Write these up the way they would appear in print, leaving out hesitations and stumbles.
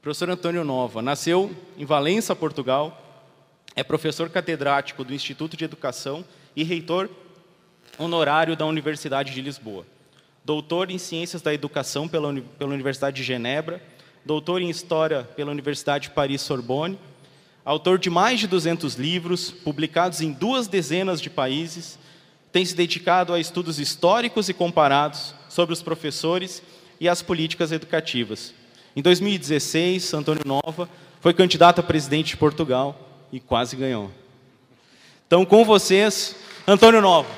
Professor Antônio Nova nasceu em Valença, Portugal, é professor catedrático do Instituto de Educação e reitor honorário da Universidade de Lisboa. Doutor em Ciências da Educação pela Universidade de Genebra, doutor em História pela Universidade de Paris-Sorbonne, autor de mais de 200 livros, publicados em 20 de países, tem se dedicado a estudos históricos e comparados sobre os professores e as políticas educativas. Em 2016, Antônio Nova foi candidato a presidente de Portugal e quase ganhou. Então, com vocês, Antônio Nova.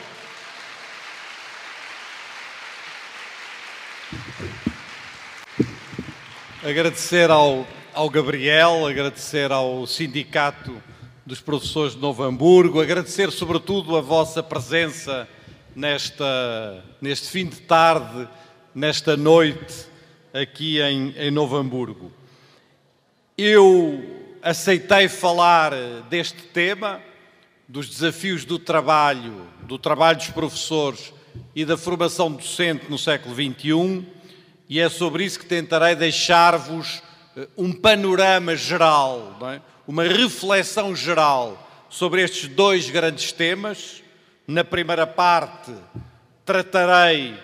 Agradecer ao Gabriel, agradecer ao Sindicato dos Professores de Novo Hamburgo, agradecer sobretudo a vossa presença neste fim de tarde, nesta noite aqui em Novo Hamburgo. Eu aceitei falar deste tema, dos desafios do trabalho dos professores e da formação docente no século XXI, e é sobre isso que tentarei deixar-vos um panorama geral, não é? Uma reflexão geral sobre estes dois grandes temas. Na primeira parte, tratarei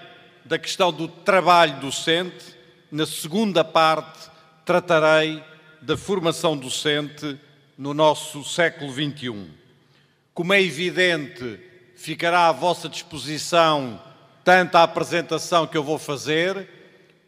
da questão do trabalho docente. Na segunda parte, tratarei da formação docente no nosso século XXI. Como é evidente, ficará à vossa disposição tanto a apresentação que eu vou fazer,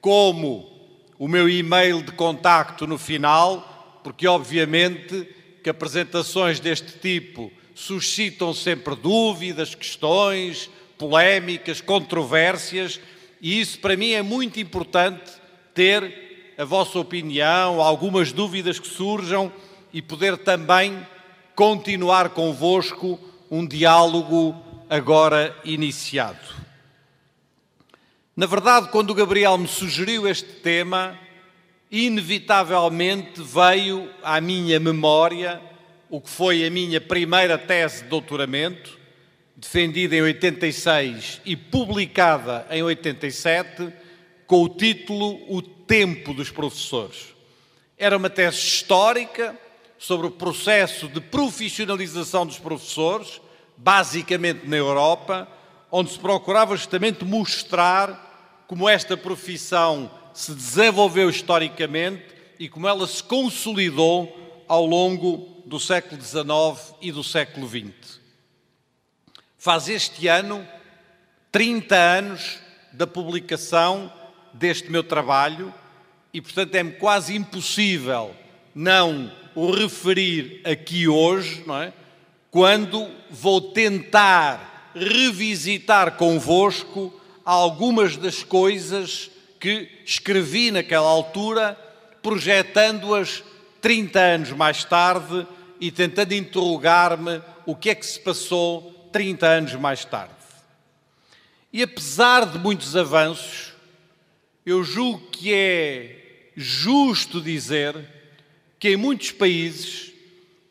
como o meu e-mail de contacto no final, porque obviamente que apresentações deste tipo suscitam sempre dúvidas, questões, polémicas, controvérsias, e isso para mim é muito importante, ter a vossa opinião, algumas dúvidas que surjam e poder também continuar convosco um diálogo agora iniciado. Na verdade, quando o Gabriel me sugeriu este tema, inevitavelmente veio à minha memória o que foi a minha primeira tese de doutoramento, defendida em 86 e publicada em 87, com o título O Tempo dos Professores. Era uma tese histórica sobre o processo de profissionalização dos professores, basicamente na Europa, onde se procurava justamente mostrar como esta profissão se desenvolveu historicamente e como ela se consolidou ao longo do século XIX e do século XX. Faz este ano 30 anos da publicação deste meu trabalho e, portanto, é-me quase impossível não o referir aqui hoje, não é? Quando vou tentar revisitar convosco algumas das coisas que escrevi naquela altura, projetando-as 30 anos mais tarde e tentando interrogar-me o que é que se passou 30 anos mais tarde. E apesar de muitos avanços, eu julgo que é justo dizer que em muitos países,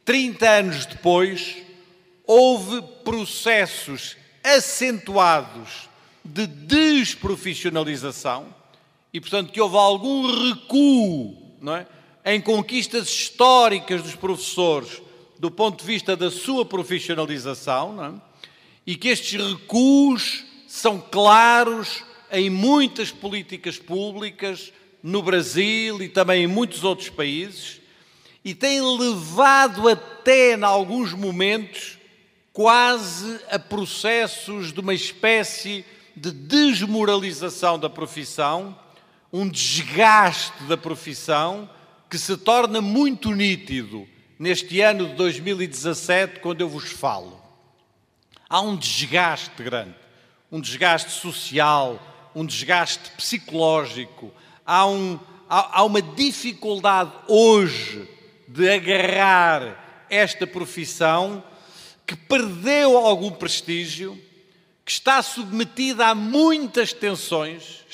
30 anos depois, houve processos acentuados de desprofissionalização e, portanto, que houve algum recuo, não é, em conquistas históricas dos professores do ponto de vista da sua profissionalização, não é? E que estes recuos são claros em muitas políticas públicas no Brasil e também em muitos outros países e têm levado até, em alguns momentos, quase a processos de uma espécie de desmoralização da profissão, um desgaste da profissão que se torna muito nítido neste ano de 2017, quando eu vos falo. Há um desgaste grande, um desgaste social, um desgaste psicológico, há uma dificuldade hoje de agarrar esta profissão que perdeu algum prestígio, que está submetida a muitas tensões,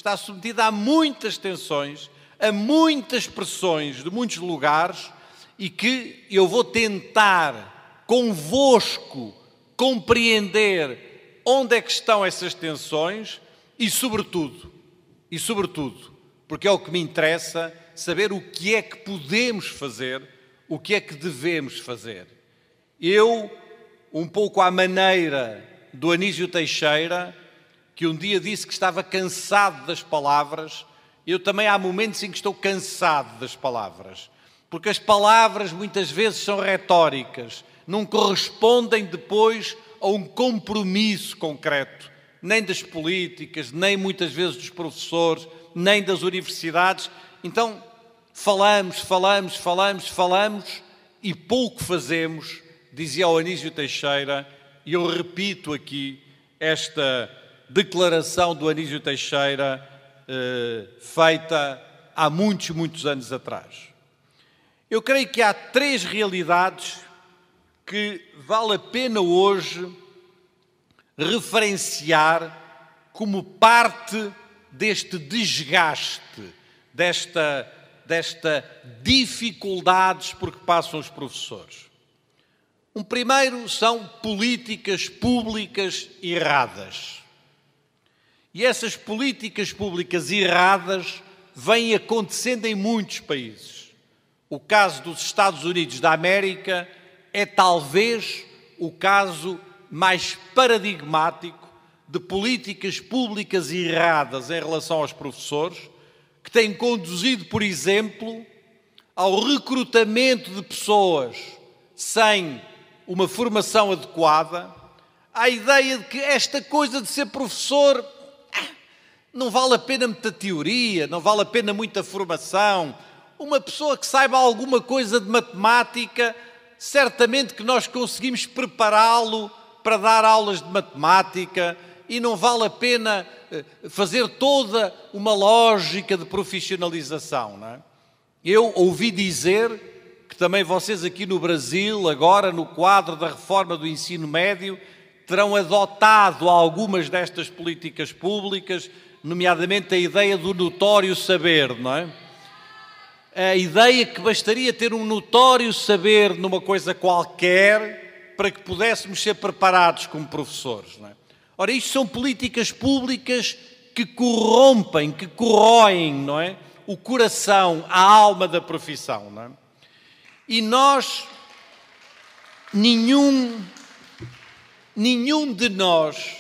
a muitas pressões de muitos lugares e que eu vou tentar convosco compreender onde é que estão essas tensões e sobretudo, porque é o que me interessa, saber o que é que podemos fazer, o que é que devemos fazer. Eu, um pouco à maneira do Anísio Teixeira, que um dia disse que estava cansado das palavras, eu também há momentos em que estou cansado das palavras, porque as palavras muitas vezes são retóricas, não correspondem depois a um compromisso concreto, nem das políticas, nem muitas vezes dos professores, nem das universidades. Então, falamos e pouco fazemos, dizia o Anísio Teixeira, e eu repito aqui esta declaração do Anísio Teixeira, feita há muitos anos atrás. Eu creio que há 3 realidades que vale a pena hoje referenciar como parte deste desgaste, desta dificuldades por que passam os professores. Um primeiro são políticas públicas erradas. E essas políticas públicas erradas vêm acontecendo em muitos países. O caso dos Estados Unidos da América é talvez o caso mais paradigmático de políticas públicas erradas em relação aos professores, que têm conduzido, por exemplo, ao recrutamento de pessoas sem uma formação adequada, à ideia de que esta coisa de ser professor não vale a pena muita teoria, não vale a pena muita formação. Uma pessoa que saiba alguma coisa de matemática, certamente que nós conseguimos prepará-lo para dar aulas de matemática e não vale a pena fazer toda uma lógica de profissionalização, não é? Eu ouvi dizer que também vocês aqui no Brasil, agora no quadro da reforma do ensino médio, terão adotado algumas destas políticas públicas, nomeadamente a ideia do notório saber, não é? A ideia que bastaria ter um notório saber numa coisa qualquer para que pudéssemos ser preparados como professores, não é? Ora, isto são políticas públicas que corrompem, que corroem, não é? O coração, a alma da profissão, não é? E nós, nenhum de nós,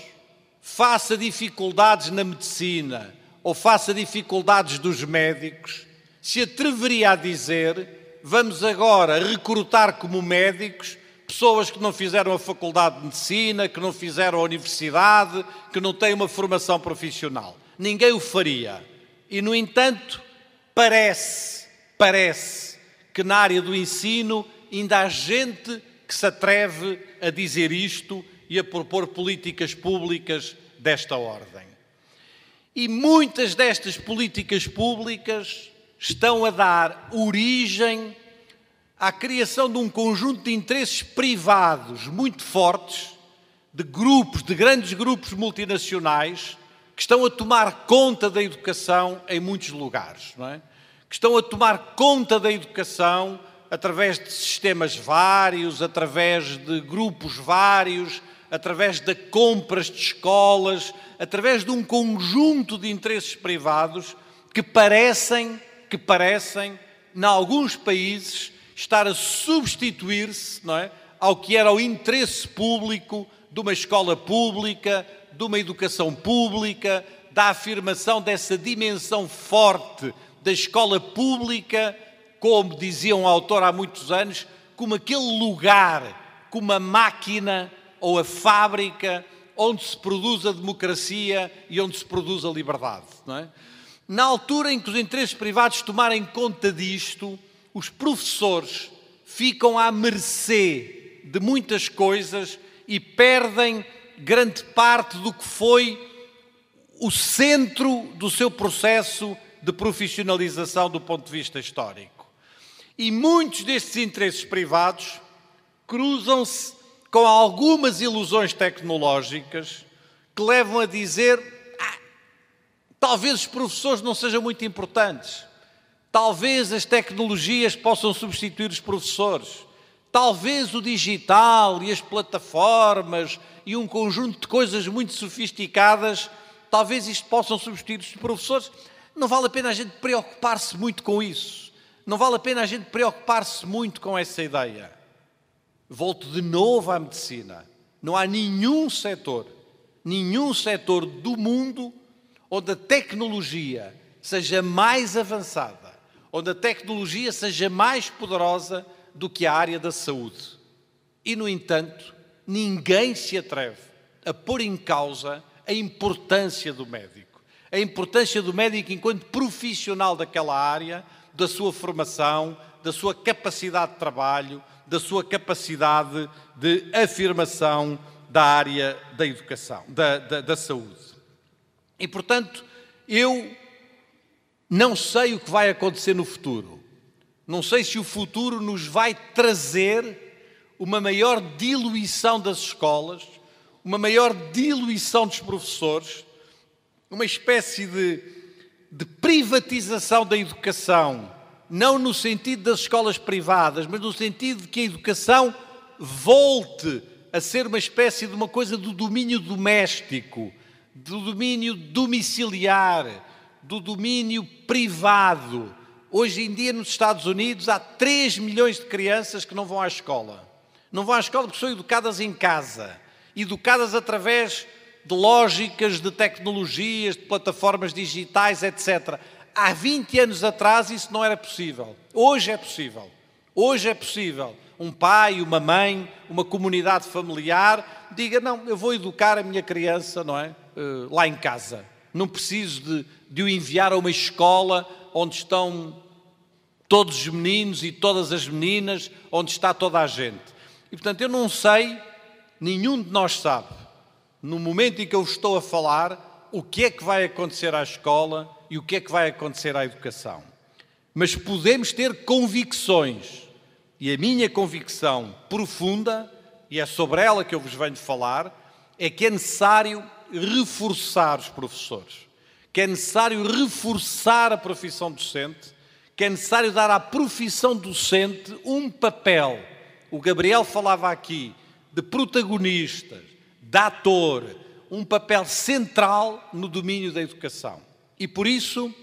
face a dificuldades na medicina ou face a dificuldades dos médicos, se atreveria a dizer: vamos agora recrutar como médicos pessoas que não fizeram a faculdade de medicina, que não fizeram a universidade, que não têm uma formação profissional. Ninguém o faria. E, no entanto, parece que na área do ensino ainda há gente que se atreve a dizer isto e a propor políticas públicas desta ordem. E muitas destas políticas públicas estão a dar origem à criação de um conjunto de interesses privados muito fortes, de grandes grupos multinacionais, que estão a tomar conta da educação em muitos lugares, não é? Que estão a tomar conta da educação através de sistemas vários, através de grupos vários, através de compras de escolas, através de um conjunto de interesses privados que parecem, em alguns países, estar a substituir-se, não é, ao que era o interesse público de uma escola pública, de uma educação pública, da afirmação dessa dimensão forte da escola pública, como dizia um autor há muitos anos, como aquele lugar, como a máquina ou a fábrica onde se produz a democracia e onde se produz a liberdade, não é? Na altura em que os interesses privados tomarem conta disto, os professores ficam à mercê de muitas coisas e perdem grande parte do que foi o centro do seu processo de profissionalização do ponto de vista histórico. E muitos destes interesses privados cruzam-se com algumas ilusões tecnológicas que levam a dizer: talvez os professores não sejam muito importantes, talvez as tecnologias possam substituir os professores, talvez o digital e as plataformas e um conjunto de coisas muito sofisticadas, talvez isto possam substituir os professores. não vale a pena a gente preocupar-se muito com isso. Não vale a pena a gente preocupar-se muito com essa ideia. Volto de novo à medicina. Não há nenhum setor do mundo onde a tecnologia seja mais avançada, onde a tecnologia seja mais poderosa do que a área da saúde. E, no entanto, ninguém se atreve a pôr em causa a importância do médico. A importância do médico enquanto profissional daquela área, da sua formação, da sua capacidade de trabalho, da sua capacidade de afirmação da área da educação, da saúde. E, portanto, eu não sei o que vai acontecer no futuro. Não sei se o futuro nos vai trazer uma maior diluição das escolas, uma maior diluição dos professores, uma espécie de privatização da educação, não no sentido das escolas privadas, mas no sentido de que a educação volte a ser uma espécie de uma coisa do domínio doméstico, do domínio domiciliar, do domínio privado. Hoje em dia, nos Estados Unidos, há 3 milhões de crianças que não vão à escola. Não vão à escola porque são educadas em casa, educadas através de lógicas, de tecnologias, de plataformas digitais, etc. Há 20 anos atrás isso não era possível. Hoje é possível. Hoje é possível. Um pai, uma mãe, uma comunidade familiar diga, não, eu vou educar a minha criança, não é? Lá em casa. Não preciso de o enviar a uma escola onde estão todos os meninos e todas as meninas, onde está toda a gente. E, portanto, eu não sei, nenhum de nós sabe, no momento em que eu estou a falar, o que é que vai acontecer à escola e o que é que vai acontecer à educação. Mas podemos ter convicções. E a minha convicção profunda, e é sobre ela que eu vos venho falar, é que é necessário reforçar os professores, que é necessário reforçar a profissão docente, que é necessário dar à profissão docente um papel. O Gabriel falava aqui de protagonistas, de ator, um papel central no domínio da educação. E por isso,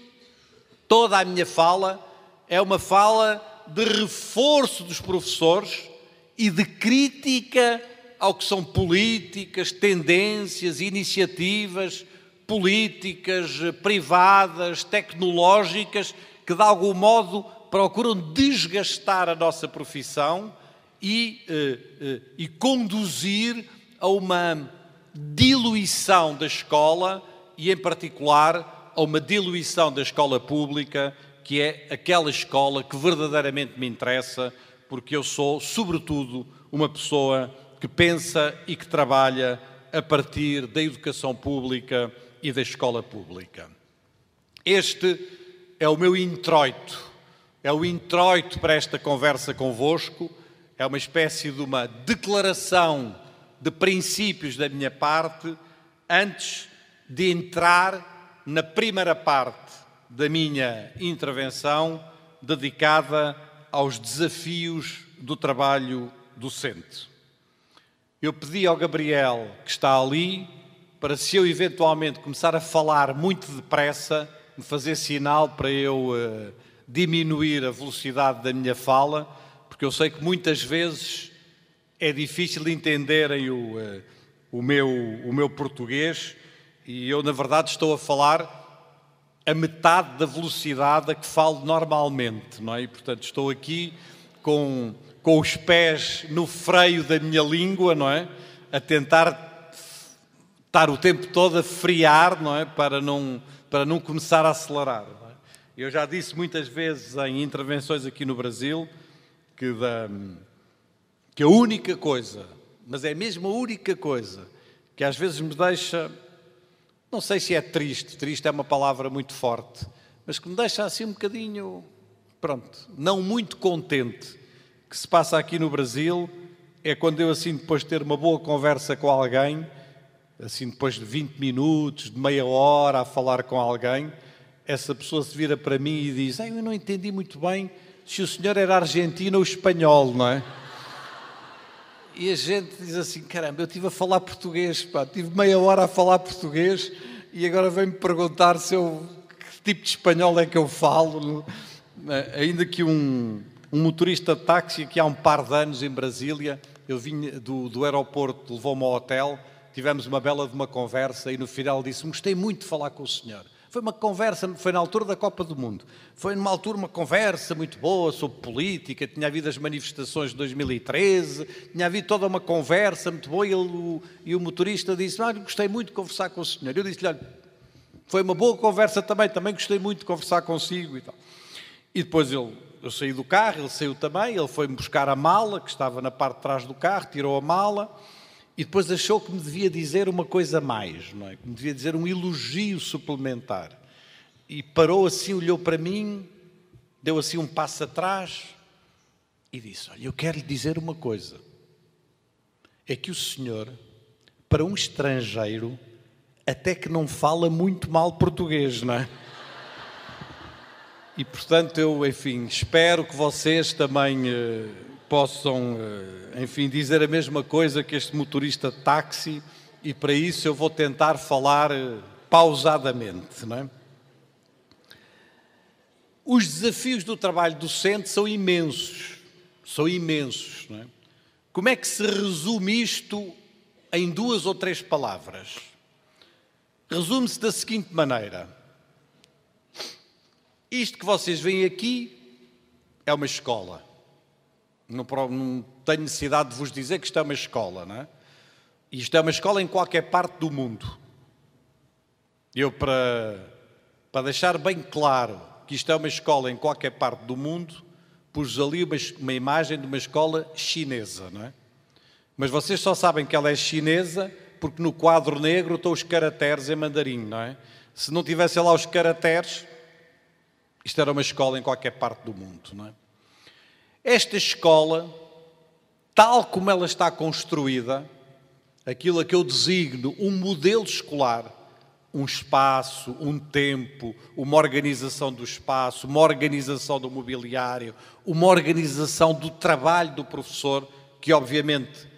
toda a minha fala é uma fala de reforço dos professores e de crítica ao que são políticas, tendências, iniciativas políticas, privadas, tecnológicas, que de algum modo procuram desgastar a nossa profissão e conduzir a uma diluição da escola e, em particular, a uma diluição da escola pública, que é aquela escola que verdadeiramente me interessa, porque eu sou, sobretudo, uma pessoa que pensa e que trabalha a partir da educação pública e da escola pública. Este é o meu introito, é o introito para esta conversa convosco, é uma espécie de uma declaração de princípios da minha parte, antes de entrar na primeira parte da minha intervenção, dedicada aos desafios do trabalho docente. Eu pedi ao Gabriel, que está ali, para se eu eventualmente começar a falar muito depressa, me fazer sinal para eu diminuir a velocidade da minha fala, porque eu sei que muitas vezes é difícil entenderem o meu português e eu, na verdade, estou a falar a metade da velocidade a que falo normalmente, não é? E, portanto, estou aqui com os pés no freio da minha língua, não é? A tentar estar o tempo todo a frear, não é? Para não começar a acelerar. Não é? Eu já disse muitas vezes em intervenções aqui no Brasil que a única coisa, mas é mesmo a única coisa, que às vezes me deixa, não sei se é triste é uma palavra muito forte, mas que me deixa assim um bocadinho, pronto, não muito contente, que se passa aqui no Brasil, é quando eu assim, depois de ter uma boa conversa com alguém, assim depois de 20 minutos, de meia hora a falar com alguém, essa pessoa se vira para mim e diz, eu não entendi muito bem se o senhor era argentino ou espanhol, não é? E a gente diz assim, caramba, eu estive a falar português, tive meia hora a falar português e agora vem-me perguntar se eu tipo de espanhol é que eu falo? Ainda que um motorista de táxi aqui há um par de anos em Brasília, eu vim do aeroporto, levou-me ao hotel, tivemos uma bela de uma conversa e no final disse-me: gostei muito de falar com o senhor. Foi uma conversa, foi na altura da Copa do Mundo. Foi numa altura uma conversa muito boa sobre política, tinha havido as manifestações de 2013, tinha havido toda uma conversa muito boa e o motorista disse: gostei muito de conversar com o senhor. Eu disse-lhe: olha, foi uma boa conversa também gostei muito de conversar consigo e tal. E depois eu saí do carro, ele saiu também, ele foi-me buscar a mala, que estava na parte de trás do carro, tirou a mala e depois achou que me devia dizer uma coisa a mais, não é? Que me devia dizer um elogio suplementar. E parou assim, olhou para mim, deu assim um passo atrás e disse: olha, eu quero lhe dizer uma coisa. É que o senhor, para um estrangeiro, até que não fala muito mal português, não é? E, portanto, eu, enfim, espero que vocês também possam, enfim, dizer a mesma coisa que este motorista de táxi, e para isso eu vou tentar falar pausadamente, não é? Os desafios do trabalho docente são imensos, não é? Como é que se resume isto em 2 ou 3 palavras? Resume-se da seguinte maneira: isto que vocês veem aqui é uma escola. Não tenho necessidade de vos dizer que isto é uma escola, não é? Isto é uma escola em qualquer parte do mundo. Eu, para deixar bem claro que isto é uma escola em qualquer parte do mundo, pus ali uma imagem de uma escola chinesa, não é? Mas vocês só sabem que ela é chinesa porque no quadro negro estão os caracteres em mandarim, não é? Se não tivessem lá os caracteres, isto era uma escola em qualquer parte do mundo, não é? Esta escola, tal como ela está construída, aquilo a que eu designo um modelo escolar, um espaço, um tempo, uma organização do espaço, uma organização do mobiliário, uma organização do trabalho do professor, que obviamente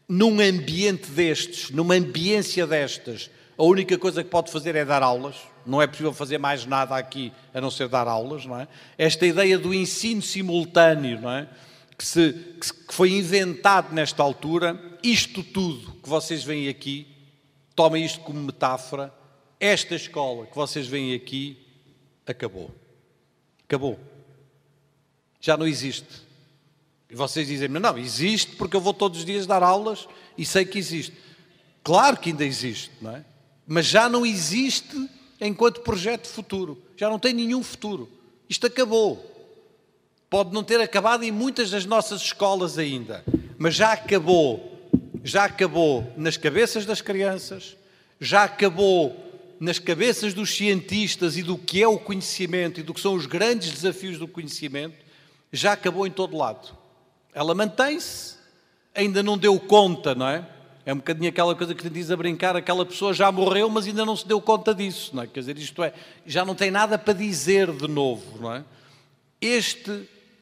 num ambiente destes, numa ambiência destas, a única coisa que pode fazer é dar aulas. Não é possível fazer mais nada aqui a não ser dar aulas, não é? Esta ideia do ensino simultâneo, não é? Que foi inventado nesta altura, isto tudo que vocês veem aqui, tomem isto como metáfora, esta escola que vocês veem aqui, acabou. Acabou. Já não existe. E vocês dizem-me: não, existe porque eu vou todos os dias dar aulas e sei que existe. Claro que ainda existe, não é? Mas já não existe enquanto projeto futuro. Já não tem nenhum futuro. Isto acabou. Pode não ter acabado em muitas das nossas escolas ainda, mas já acabou. Já acabou nas cabeças das crianças, já acabou nas cabeças dos cientistas e do que é o conhecimento e do que são os grandes desafios do conhecimento, já acabou em todo lado. Ela mantém-se, ainda não deu conta, não é? É um bocadinho aquela coisa que te diz a brincar, aquela pessoa já morreu, mas ainda não se deu conta disso, não é? Quer dizer, isto é, já não tem nada para dizer de novo, não é?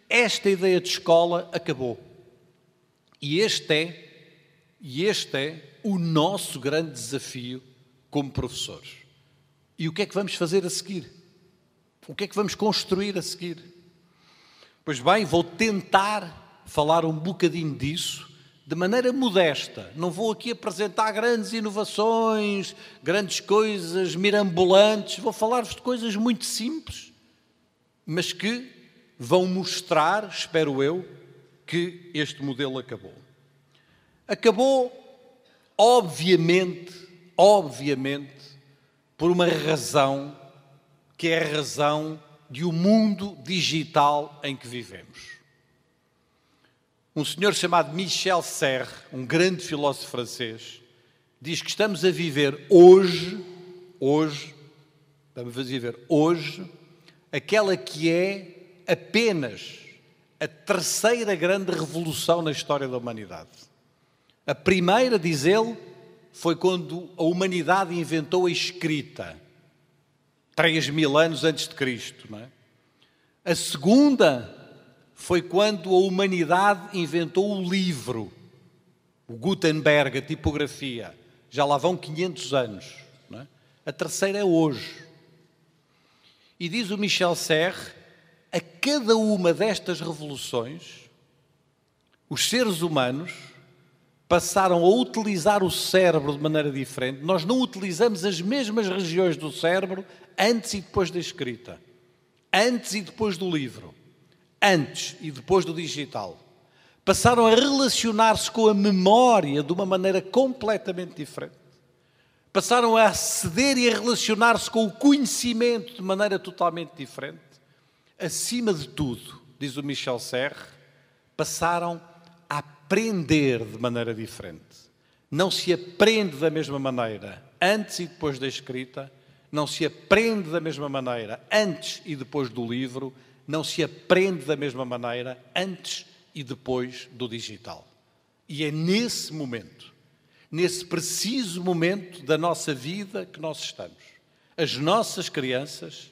Esta ideia de escola acabou. E este é o nosso grande desafio como professores. E o que é que vamos fazer a seguir? O que é que vamos construir a seguir? Pois bem, vou tentar falar um bocadinho disso, de maneira modesta. Não vou aqui apresentar grandes inovações, grandes coisas mirambolantes. Vou falar-vos de coisas muito simples, mas que vão mostrar, espero eu, que este modelo acabou. Acabou, obviamente, por uma razão, que é a razão de um mundo digital em que vivemos. Um senhor chamado Michel Serres, um grande filósofo francês, diz que estamos a viver hoje, aquela que é apenas a terceira grande revolução na história da humanidade. A primeira, diz ele, foi quando a humanidade inventou a escrita, 3.000 anos antes de Cristo, não é? A segunda foi quando a humanidade inventou o livro, o Gutenberg, a tipografia. Já lá vão 500 anos. Não é? A terceira é hoje. E diz o Michel Serres, a cada uma destas revoluções, os seres humanos passaram a utilizar o cérebro de maneira diferente. Nós não utilizamos as mesmas regiões do cérebro antes e depois da escrita, antes e depois do livro, antes e depois do digital. Passaram a relacionar-se com a memória de uma maneira completamente diferente. Passaram a aceder e a relacionar-se com o conhecimento de maneira totalmente diferente. Acima de tudo, diz o Michel Serres, passaram a aprender de maneira diferente. Não se aprende da mesma maneira antes e depois da escrita, não se aprende da mesma maneira antes e depois do livro, não se aprende da mesma maneira antes e depois do digital. E é nesse momento, nesse preciso momento da nossa vida que nós estamos. As nossas crianças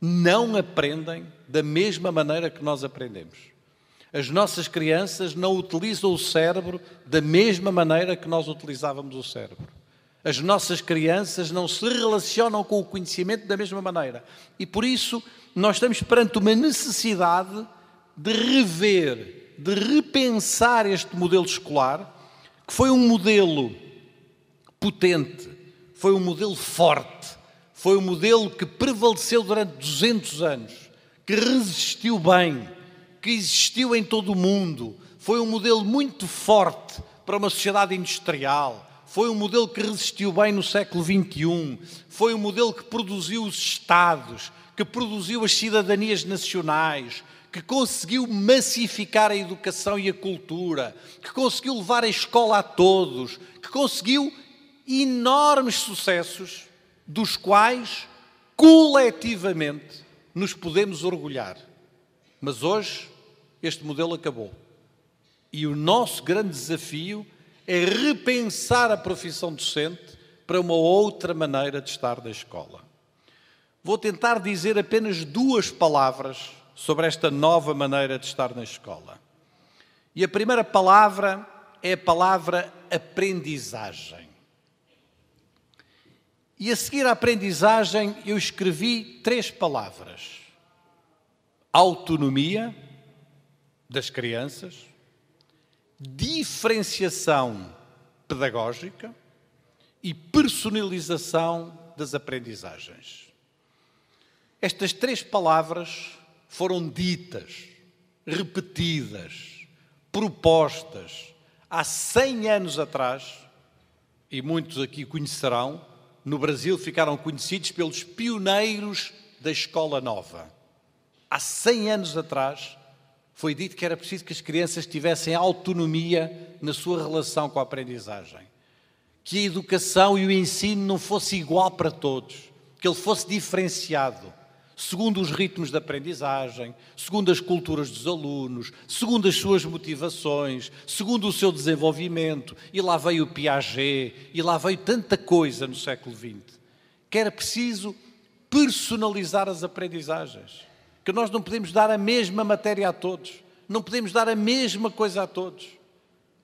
não aprendem da mesma maneira que nós aprendemos. As nossas crianças não utilizam o cérebro da mesma maneira que nós utilizávamos o cérebro. As nossas crianças não se relacionam com o conhecimento da mesma maneira. E por isso nós estamos perante uma necessidade de rever, de repensar este modelo escolar, que foi um modelo potente, foi um modelo forte, foi um modelo que prevaleceu durante 200 anos, que resistiu bem, que existiu em todo o mundo. Foi um modelo muito forte para uma sociedade industrial. Foi um modelo que resistiu bem no século XXI. Foi um modelo que produziu os Estados, que produziu as cidadanias nacionais, que conseguiu massificar a educação e a cultura, que conseguiu levar a escola a todos, que conseguiu enormes sucessos dos quais, coletivamente, nos podemos orgulhar. Mas hoje, este modelo acabou. E o nosso grande desafio é repensar a profissão docente para uma outra maneira de estar na escola. Vou tentar dizer apenas 2 palavras sobre esta nova maneira de estar na escola. E a primeira palavra é a palavra aprendizagem. E a seguir à aprendizagem eu escrevi 3 palavras. Autonomia das crianças, diferenciação pedagógica e personalização das aprendizagens. Estas 3 palavras foram ditas, repetidas, propostas há 100 anos atrás, e muitos aqui conhecerão, no Brasil ficaram conhecidos pelos pioneiros da Escola Nova. Há 100 anos atrás foi dito que era preciso que as crianças tivessem autonomia na sua relação com a aprendizagem. Que a educação e o ensino não fosse igual para todos, que ele fosse diferenciado, segundo os ritmos de aprendizagem, segundo as culturas dos alunos, segundo as suas motivações, segundo o seu desenvolvimento. E lá veio o Piaget, e lá veio tanta coisa no século XX, que era preciso personalizar as aprendizagens. Que nós não podemos dar a mesma matéria a todos, não podemos dar a mesma coisa a todos.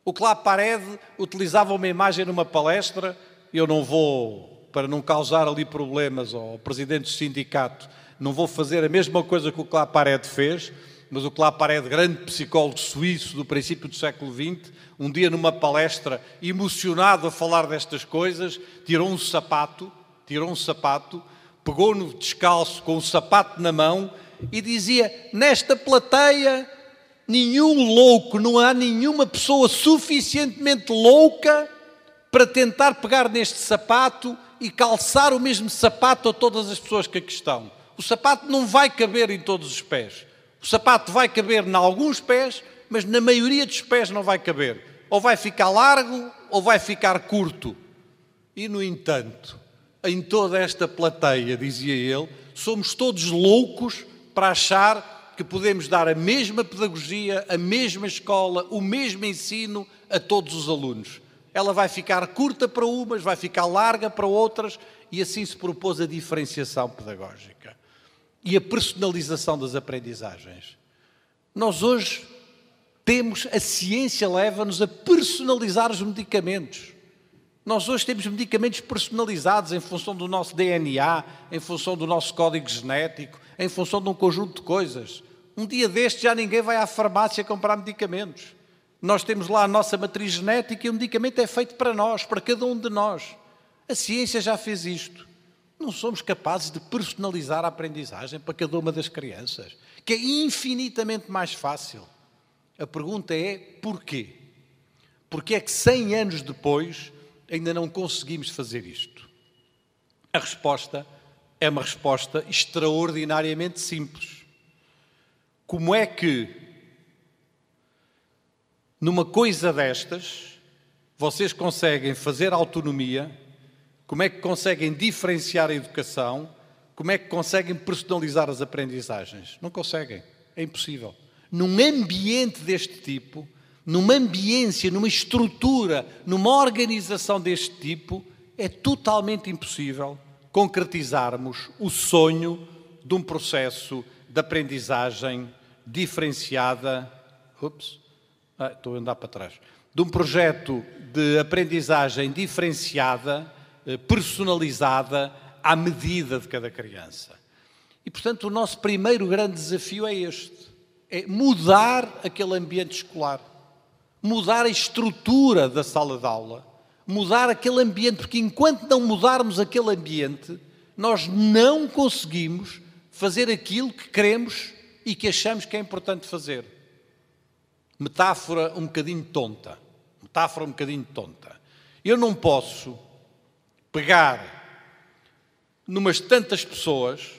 O Claparede utilizava uma imagem numa palestra, eu não vou, para não causar ali problemas ao presidente do sindicato, não vou fazer a mesma coisa que o Claparede fez, mas o Claparede, grande psicólogo suíço do princípio do século XX, um dia numa palestra, emocionado a falar destas coisas, tirou um sapato, pegou-no descalço com o sapato na mão e dizia: nesta plateia, nenhum louco, não há nenhuma pessoa suficientemente louca para tentar pegar neste sapato e calçar o mesmo sapato a todas as pessoas que aqui estão. O sapato não vai caber em todos os pés. O sapato vai caber em alguns pés, mas na maioria dos pés não vai caber. Ou vai ficar largo ou vai ficar curto. E, no entanto, em toda esta plateia, dizia ele, somos todos loucos para achar que podemos dar a mesma pedagogia, a mesma escola, o mesmo ensino a todos os alunos. Ela vai ficar curta para umas, vai ficar larga para outras, e assim se propôs a diferenciação pedagógica e a personalização das aprendizagens. Nós hoje temos, a ciência leva-nos a personalizar os medicamentos. Nós hoje temos medicamentos personalizados em função do nosso DNA, em função do nosso código genético, em função de um conjunto de coisas. Um dia deste já ninguém vai à farmácia comprar medicamentos. Nós temos lá a nossa matriz genética e o medicamento é feito para nós, para cada um de nós. A ciência já fez isto. Não somos capazes de personalizar a aprendizagem para cada uma das crianças, que é infinitamente mais fácil. A pergunta é porquê? Porque é que 100 anos depois ainda não conseguimos fazer isto? A resposta é uma resposta extraordinariamente simples. Como é que numa coisa destas vocês conseguem fazer autonomia? Como é que conseguem diferenciar a educação? Como é que conseguem personalizar as aprendizagens? Não conseguem, é impossível. Num ambiente deste tipo, numa ambiência, numa estrutura, numa organização deste tipo, é totalmente impossível concretizarmos o sonho de um processo de aprendizagem diferenciada. Estou a andar para trás. De um projeto de aprendizagem diferenciada, personalizada, à medida de cada criança. E, portanto, o nosso primeiro grande desafio é este. É mudar aquele ambiente escolar. Mudar a estrutura da sala de aula. Mudar aquele ambiente, porque enquanto não mudarmos aquele ambiente, nós não conseguimos fazer aquilo que queremos e que achamos que é importante fazer. Metáfora um bocadinho tonta. Eu não posso pegar numas tantas pessoas,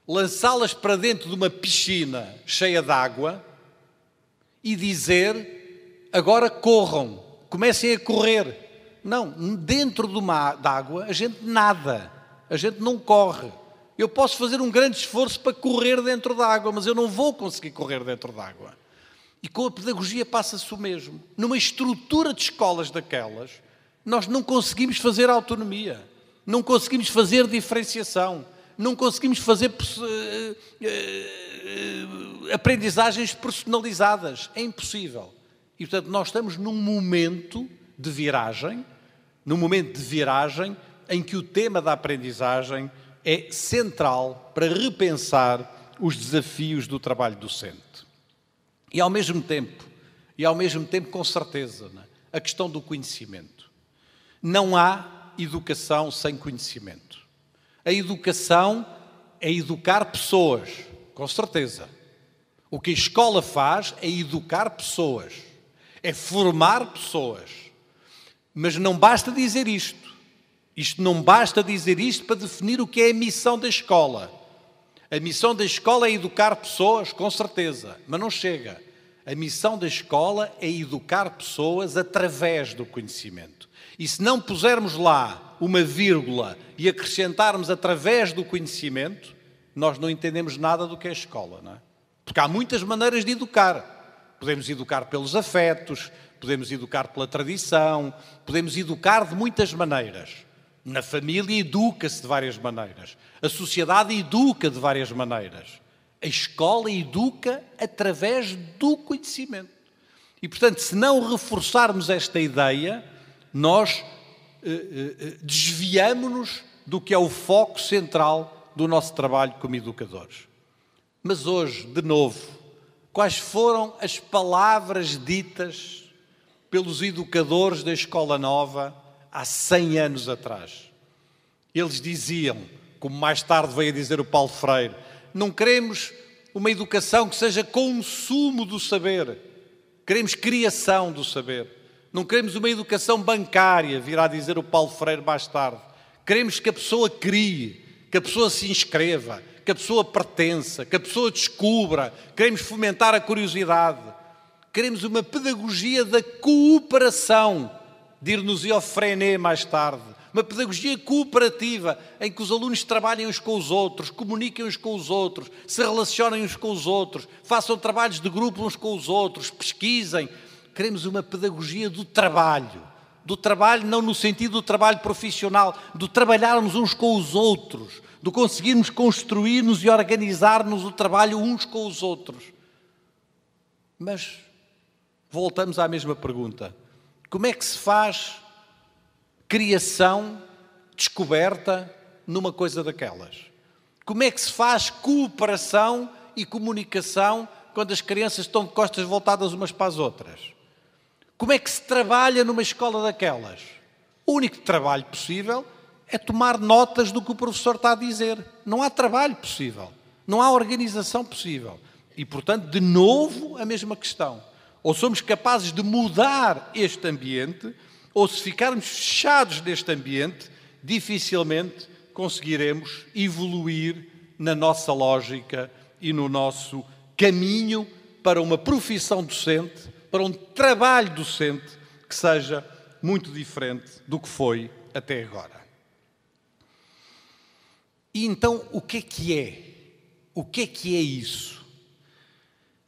lançá-las para dentro de uma piscina cheia de água e dizer, agora corram, comecem a correr. Não, dentro de água a gente nada, a gente não corre. Eu posso fazer um grande esforço para correr dentro da água, mas eu não vou conseguir correr dentro da água. E com a pedagogia passa-se o mesmo. Numa estrutura de escolas daquelas, nós não conseguimos fazer autonomia, não conseguimos fazer diferenciação, não conseguimos fazer aprendizagens personalizadas. É impossível. E, portanto, nós estamos num momento de viragem, em que o tema da aprendizagem é central para repensar os desafios do trabalho docente. E ao mesmo tempo, com certeza, a questão do conhecimento. Não há educação sem conhecimento. A educação é educar pessoas, com certeza. O que a escola faz é educar pessoas, é formar pessoas. Mas não basta dizer isto. Não basta dizer isto para definir o que é a missão da escola. A missão da escola é educar pessoas, com certeza, mas não chega. A missão da escola é educar pessoas através do conhecimento. E se não pusermos lá uma vírgula e acrescentarmos através do conhecimento, nós não entendemos nada do que é a escola, não é? Porque há muitas maneiras de educar. Podemos educar pelos afetos, podemos educar pela tradição, podemos educar de muitas maneiras. Na família educa-se de várias maneiras. A sociedade educa de várias maneiras. A escola educa através do conhecimento. E, portanto, se não reforçarmos esta ideia, nós desviamo-nos do que é o foco central do nosso trabalho como educadores. Mas hoje, de novo, quais foram as palavras ditas pelos educadores da Escola Nova há 100 anos atrás? Eles diziam, como mais tarde veio a dizer o Paulo Freire, não queremos uma educação que seja consumo do saber, queremos criação do saber. Não queremos uma educação bancária, virá dizer o Paulo Freire mais tarde. Queremos que a pessoa crie, que a pessoa se inscreva, que a pessoa pertença, que a pessoa descubra. Queremos fomentar a curiosidade. Queremos uma pedagogia da cooperação, dir-nos-ia ao Freinet mais tarde. Uma pedagogia cooperativa, em que os alunos trabalhem uns com os outros, comuniquem uns com os outros, se relacionem uns com os outros, façam trabalhos de grupo uns com os outros, pesquisem. Queremos uma pedagogia do trabalho não no sentido do trabalho profissional, do trabalharmos uns com os outros, do conseguirmos construir-nos e organizar-nos o trabalho uns com os outros. Mas voltamos à mesma pergunta. Como é que se faz criação, descoberta numa coisa daquelas? Como é que se faz cooperação e comunicação quando as crianças estão de costas voltadas umas para as outras? Como é que se trabalha numa escola daquelas? O único trabalho possível é tomar notas do que o professor está a dizer. Não há trabalho possível. Não há organização possível. E, portanto, de novo, a mesma questão. Ou somos capazes de mudar este ambiente, ou se ficarmos fechados neste ambiente, dificilmente conseguiremos evoluir na nossa lógica e no nosso caminho para uma profissão docente, para um trabalho docente que seja muito diferente do que foi até agora. E então, o que é que é? O que é isso?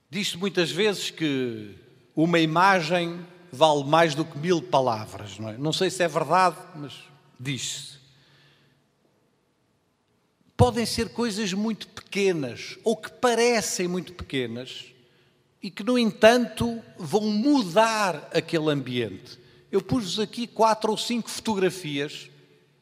Diz-se muitas vezes que uma imagem vale mais do que 1000 palavras, não é? Não sei se é verdade, mas diz-se. Podem ser coisas muito pequenas, ou que parecem muito pequenas, e que, no entanto, vão mudar aquele ambiente. Eu pus-vos aqui 4 ou 5 fotografias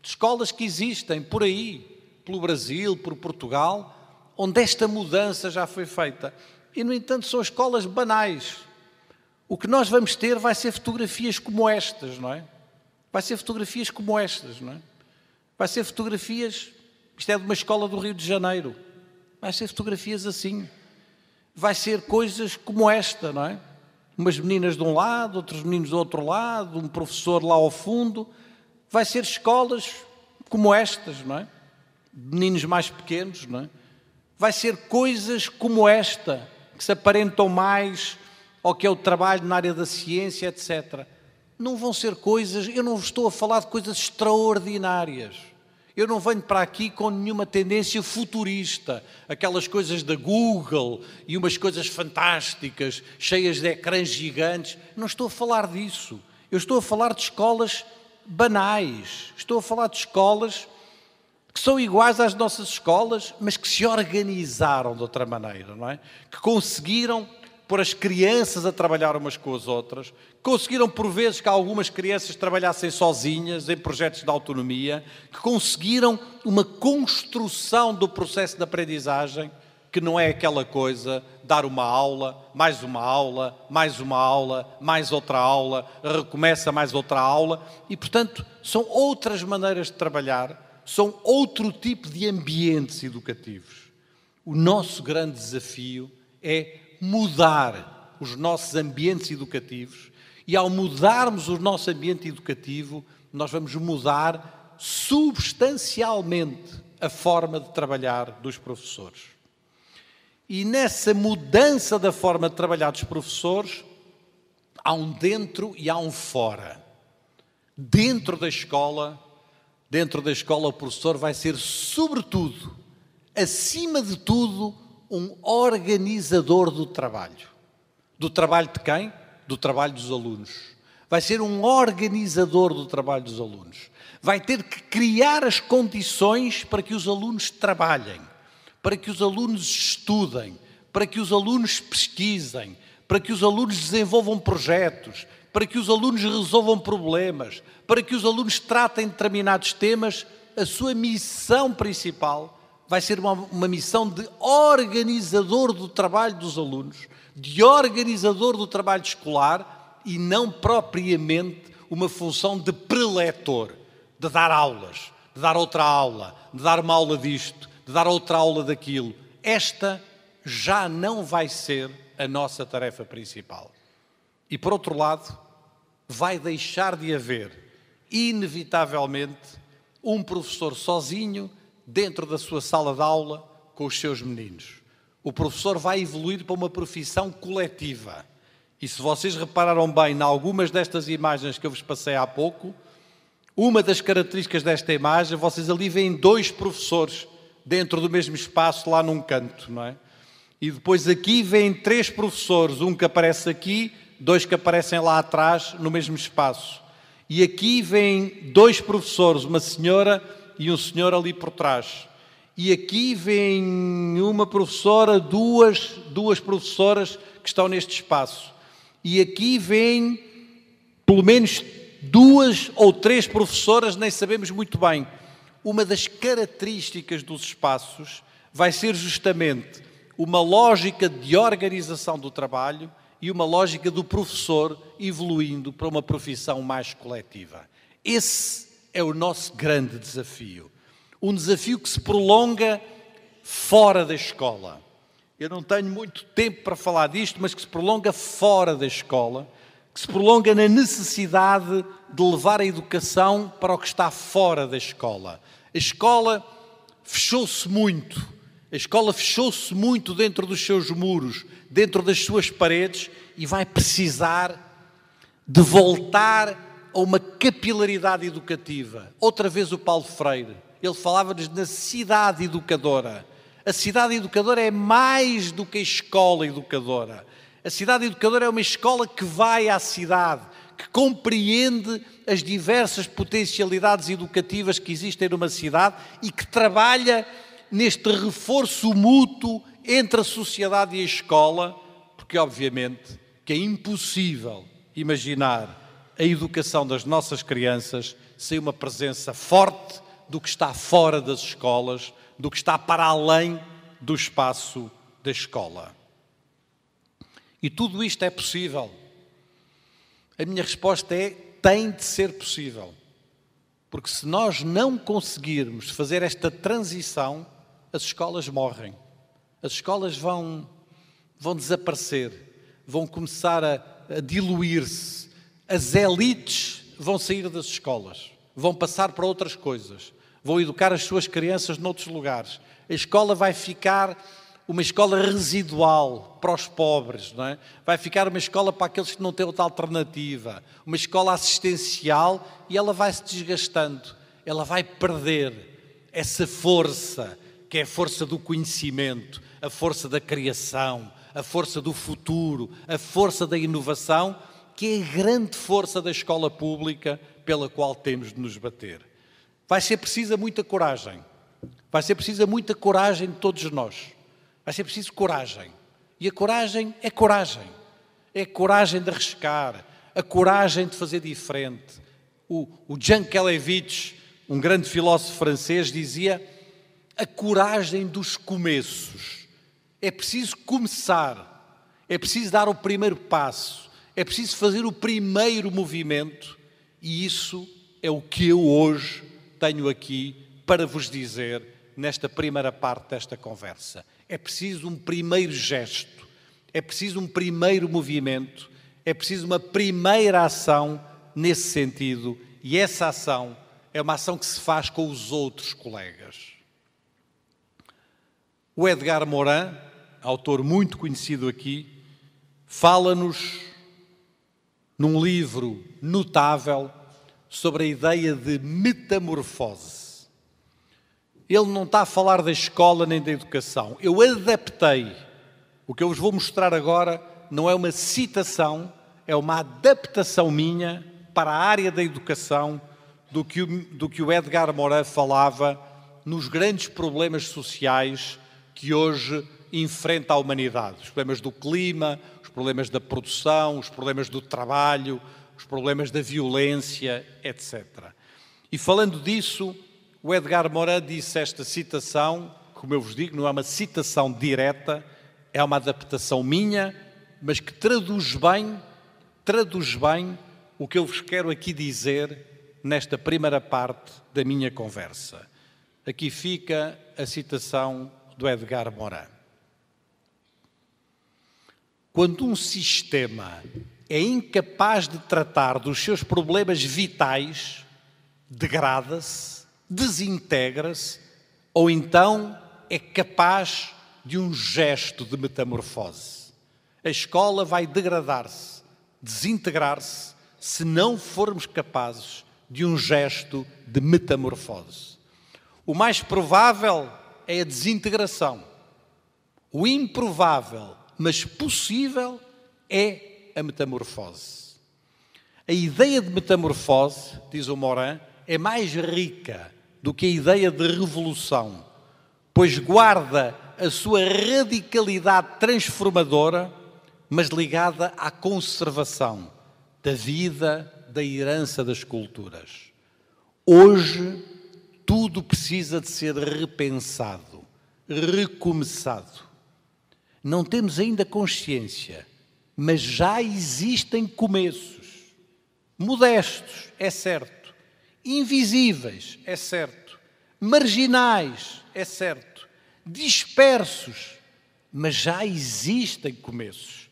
de escolas que existem por aí, pelo Brasil, por Portugal, onde esta mudança já foi feita. E, no entanto, são escolas banais. O que nós vamos ter vai ser fotografias como estas, não é? Vai ser fotografias como estas, não é? Vai ser fotografias... Isto é de uma escola do Rio de Janeiro. Vai ser fotografias assim. Vai ser coisas como esta, não é? Umas meninas de um lado, outros meninos do outro lado, um professor lá ao fundo. Vai ser escolas como estas, não é? Meninos mais pequenos, não é? Vai ser coisas como esta, que se aparentam mais ao que é o trabalho na área da ciência, etc. Não vão ser coisas... Eu não vos estou a falar de coisas extraordinárias. Eu não venho para aqui com nenhuma tendência futurista, aquelas coisas da Google e umas coisas fantásticas, cheias de ecrãs gigantes. Não estou a falar disso. Eu estou a falar de escolas banais. Estou a falar de escolas que são iguais às nossas escolas, mas que se organizaram de outra maneira, não é? Que conseguiram pôr as crianças a trabalhar umas com as outras, conseguiram por vezes que algumas crianças trabalhassem sozinhas em projetos de autonomia, que conseguiram uma construção do processo de aprendizagem, que não é aquela coisa, dar uma aula, mais uma aula, mais uma aula, mais outra aula, recomeça mais outra aula, e portanto são outras maneiras de trabalhar, são outro tipo de ambientes educativos. O nosso grande desafio é mudar os nossos ambientes educativos, e ao mudarmos o nosso ambiente educativo, nós vamos mudar substancialmente a forma de trabalhar dos professores. E nessa mudança da forma de trabalhar dos professores, há um dentro e há um fora. Dentro da escola o professor vai ser, sobretudo, acima de tudo, um organizador do trabalho. Do trabalho de quem? Do trabalho dos alunos. Vai ser um organizador do trabalho dos alunos. Vai ter que criar as condições para que os alunos trabalhem, para que os alunos estudem, para que os alunos pesquisem, para que os alunos desenvolvam projetos, para que os alunos resolvam problemas, para que os alunos tratem determinados temas. A sua missão principal vai ser uma missão de organizador do trabalho dos alunos, de organizador do trabalho escolar, e não propriamente uma função de preletor, de dar aulas, de dar outra aula, de dar uma aula disto, de dar outra aula daquilo. Esta já não vai ser a nossa tarefa principal. E, por outro lado, vai deixar de haver, inevitavelmente, um professor sozinho dentro da sua sala de aula com os seus meninos. O professor vai evoluir para uma profissão coletiva. E se vocês repararam bem em algumas destas imagens que eu vos passei há pouco, uma das características desta imagem, vocês ali veem 2 professores dentro do mesmo espaço lá num canto, não é? E depois aqui vêm 3 professores, um que aparece aqui, 2 que aparecem lá atrás no mesmo espaço. E aqui vêm 2 professores, uma senhora e um senhor ali por trás. E aqui vem uma professora, duas professoras que estão neste espaço. E aqui vêm pelo menos 2 ou 3 professoras, nem sabemos muito bem. Uma das características dos espaços vai ser justamente uma lógica de organização do trabalho e uma lógica do professor evoluindo para uma profissão mais coletiva. Esse é o nosso grande desafio. Um desafio que se prolonga fora da escola. Eu não tenho muito tempo para falar disto, mas que se prolonga fora da escola, que se prolonga na necessidade de levar a educação para o que está fora da escola. A escola fechou-se muito. A escola fechou-se muito dentro dos seus muros, dentro das suas paredes, e vai precisar de voltar a uma capilaridade educativa. Outra vez o Paulo Freire, ele falava-nos na cidade educadora. A cidade educadora é mais do que a escola educadora. A cidade educadora é uma escola que vai à cidade, que compreende as diversas potencialidades educativas que existem numa cidade e que trabalha neste reforço mútuo entre a sociedade e a escola, porque obviamente que é impossível imaginar a educação das nossas crianças sem uma presença forte do que está fora das escolas, do que está para além do espaço da escola. E tudo isto é possível. A minha resposta é: tem de ser possível. Porque se nós não conseguirmos fazer esta transição, as escolas morrem. As escolas vão desaparecer, vão começar a diluir-se. As elites vão sair das escolas, vão passar para outras coisas, vão educar as suas crianças noutros lugares. A escola vai ficar uma escola residual para os pobres, não é? Vai ficar uma escola para aqueles que não têm outra alternativa, uma escola assistencial, e ela vai se desgastando, ela vai perder essa força, que é a força do conhecimento, a força da criação, a força do futuro, a força da inovação, que é a grande força da escola pública pela qual temos de nos bater. Vai ser precisa muita coragem. Vai ser precisa muita coragem de todos nós. Vai ser preciso coragem. E a coragem é coragem. É a coragem de arriscar, a coragem de fazer diferente. O Jean Kelevich, um grande filósofo francês, dizia: a coragem dos começos. É preciso começar. É preciso dar o primeiro passo. É preciso fazer o primeiro movimento. E isso é o que eu hoje tenho aqui para vos dizer nesta primeira parte desta conversa. É preciso um primeiro gesto, é preciso um primeiro movimento, é preciso uma primeira ação nesse sentido, e essa ação é uma ação que se faz com os outros colegas. O Edgar Morin, autor muito conhecido aqui, fala-nos num livro notável sobre a ideia de metamorfose. Ele não está a falar da escola nem da educação. Eu adaptei. O que eu vos vou mostrar agora não é uma citação, é uma adaptação minha para a área da educação do que o Edgar Morin falava nos grandes problemas sociais que hoje enfrenta a humanidade. Os problemas do clima, os problemas da produção, os problemas do trabalho, os problemas da violência, etc. E falando disso, o Edgar Morin disse esta citação, como eu vos digo, não é uma citação direta, é uma adaptação minha, mas que traduz bem o que eu vos quero aqui dizer nesta primeira parte da minha conversa. Aqui fica a citação do Edgar Morin. Quando um sistema é incapaz de tratar dos seus problemas vitais, degrada-se, desintegra-se, ou então é capaz de um gesto de metamorfose. A escola vai degradar-se, desintegrar-se, se não formos capazes de um gesto de metamorfose. O mais provável é a desintegração. O improvável, mas possível, é a metamorfose. A ideia de metamorfose, diz o Morin, é mais rica do que a ideia de revolução, pois guarda a sua radicalidade transformadora, mas ligada à conservação da vida, da herança das culturas. Hoje, tudo precisa de ser repensado, recomeçado. Não temos ainda consciência, mas já existem começos. Modestos, é certo. Invisíveis, é certo. Marginais, é certo. Dispersos, mas já existem começos.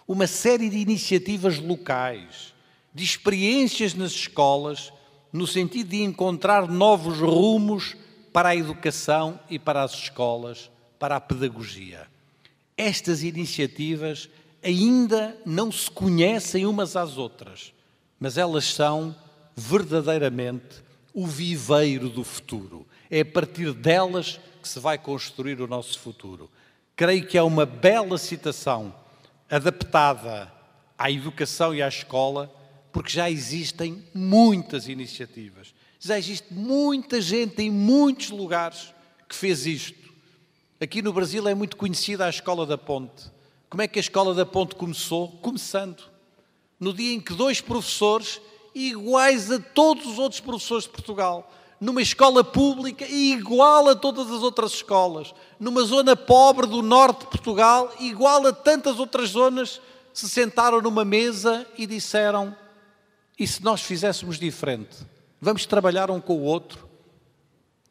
Uma série de iniciativas locais, de experiências nas escolas, no sentido de encontrar novos rumos para a educação e para as escolas, para a pedagogia. Estas iniciativas ainda não se conhecem umas às outras, mas elas são verdadeiramente o viveiro do futuro. É a partir delas que se vai construir o nosso futuro. Creio que é uma bela citação adaptada à educação e à escola, porque já existem muitas iniciativas. Já existe muita gente em muitos lugares que fez isto. Aqui no Brasil é muito conhecida a Escola da Ponte. Como é que a Escola da Ponte começou? Começando no dia em que 2 professores, iguais a todos os outros professores de Portugal, numa escola pública igual a todas as outras escolas, numa zona pobre do norte de Portugal, igual a tantas outras zonas, se sentaram numa mesa e disseram: e se nós fizéssemos diferente? Vamos trabalhar um com o outro?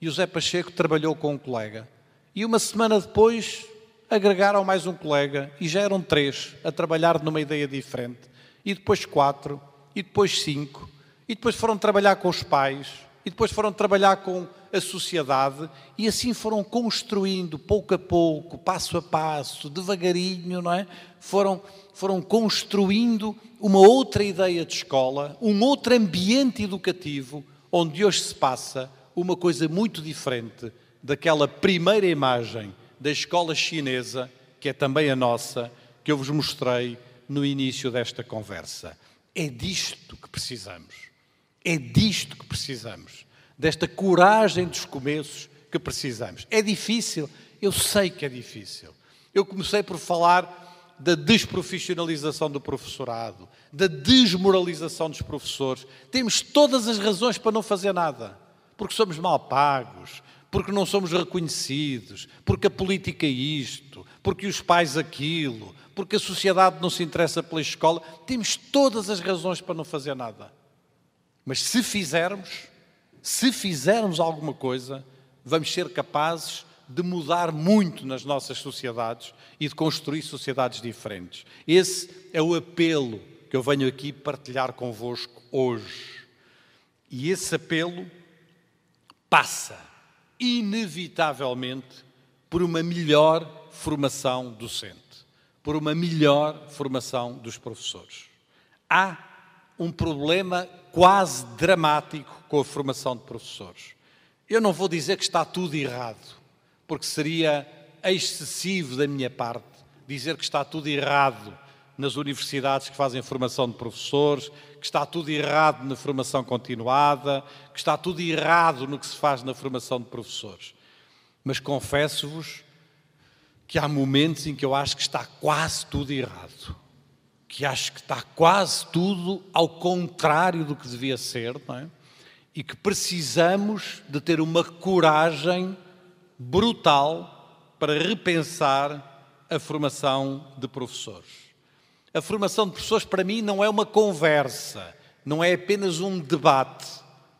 E o Zé Pacheco trabalhou com um colega. E uma semana depois agregaram mais um colega e já eram 3 a trabalhar numa ideia diferente. E depois 4, e depois 5, e depois foram trabalhar com os pais, e depois foram trabalhar com a sociedade, e assim foram construindo, pouco a pouco, passo a passo, devagarinho, não é? Foram construindo uma outra ideia de escola, um outro ambiente educativo, onde hoje se passa uma coisa muito diferente daquela primeira imagem da escola chinesa, que é também a nossa, que eu vos mostrei no início desta conversa. É disto que precisamos. É disto que precisamos. Desta coragem dos começos que precisamos. É difícil? Eu sei que é difícil. Eu comecei por falar da desprofissionalização do professorado, da desmoralização dos professores. Temos todas as razões para não fazer nada. Porque somos mal pagos, porque não somos reconhecidos, porque a política é isto, porque os pais aquilo, porque a sociedade não se interessa pela escola. Temos todas as razões para não fazer nada. Mas se fizermos alguma coisa, vamos ser capazes de mudar muito nas nossas sociedades e de construir sociedades diferentes. Esse é o apelo que eu venho aqui partilhar convosco hoje. E esse apelo passa, inevitavelmente, por uma melhor formação docente, por uma melhor formação dos professores. Há um problema quase dramático com a formação de professores. Eu não vou dizer que está tudo errado, porque seria excessivo da minha parte dizer que está tudo errado nas universidades que fazem formação de professores, que está tudo errado na formação continuada, que está tudo errado no que se faz na formação de professores. Mas confesso-vos que há momentos em que eu acho que está quase tudo errado. Que acho que está quase tudo ao contrário do que devia ser, não é? E que precisamos de ter uma coragem brutal para repensar a formação de professores. A formação de professores, para mim, não é uma conversa, não é apenas um debate.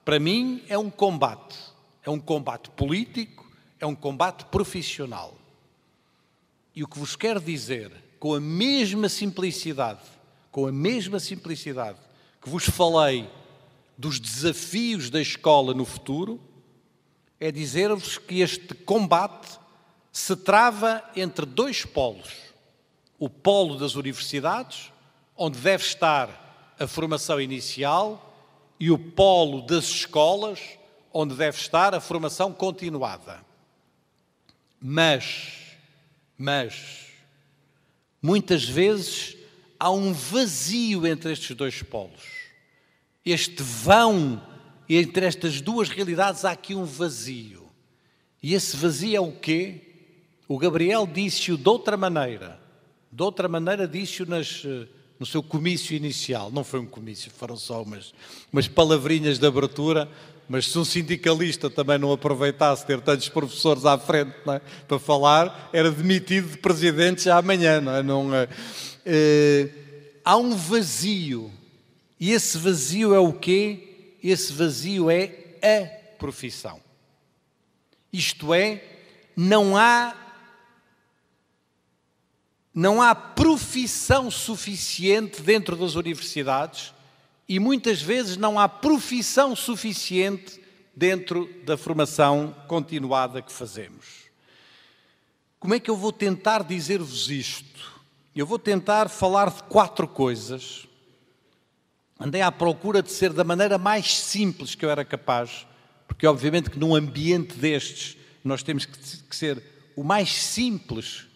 Para mim, é um combate. É um combate político, é um combate profissional. E o que vos quero dizer, com a mesma simplicidade que vos falei dos desafios da escola no futuro, é dizer-vos que este combate se trava entre 2 polos. O polo das universidades, onde deve estar a formação inicial, e o polo das escolas, onde deve estar a formação continuada. Mas, muitas vezes há um vazio entre estes 2 polos. Este vão, entre estas 2 realidades há aqui um vazio. E esse vazio é o quê? O Gabriel disse-o de outra maneira disse-o comício inicial. Não foi um comício, foram só umas palavrinhas de abertura, mas se um sindicalista também não aproveitasse ter tantos professores à frente, não é, para falar, era demitido de presidente já amanhã. Não é? Há um vazio. E esse vazio é o quê? Esse vazio é a profissão. Isto é, não há profissão suficiente dentro das universidades e muitas vezes não há profissão suficiente dentro da formação continuada que fazemos. Como é que eu vou tentar dizer-vos isto? Eu vou tentar falar de 4 coisas. Andei à procura de ser da maneira mais simples que eu era capaz, porque obviamente que num ambiente destes nós temos que ser o mais simples,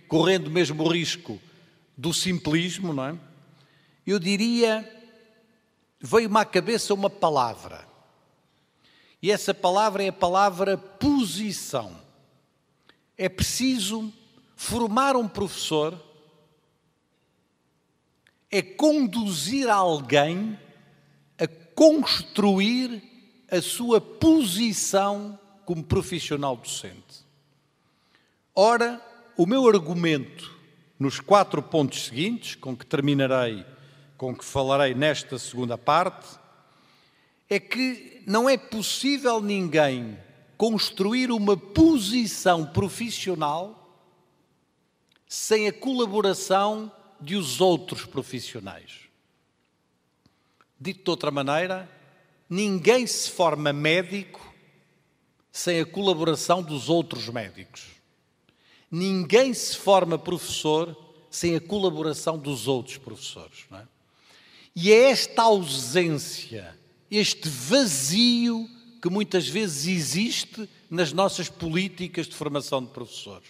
correndo mesmo o risco do simplismo, não é? Eu diria, veio-me à cabeça uma palavra, e essa palavra é a palavra posição. É preciso formar um professor, é conduzir alguém a construir a sua posição como profissional docente. Ora, o meu argumento nos 4 pontos seguintes, com que falarei nesta segunda parte, é que não é possível ninguém construir uma posição profissional sem a colaboração de os outros profissionais. Dito de outra maneira, ninguém se forma médico sem a colaboração dos outros médicos. Ninguém se forma professor sem a colaboração dos outros professores. Não é? E é esta ausência, este vazio que muitas vezes existe nas nossas políticas de formação de professores.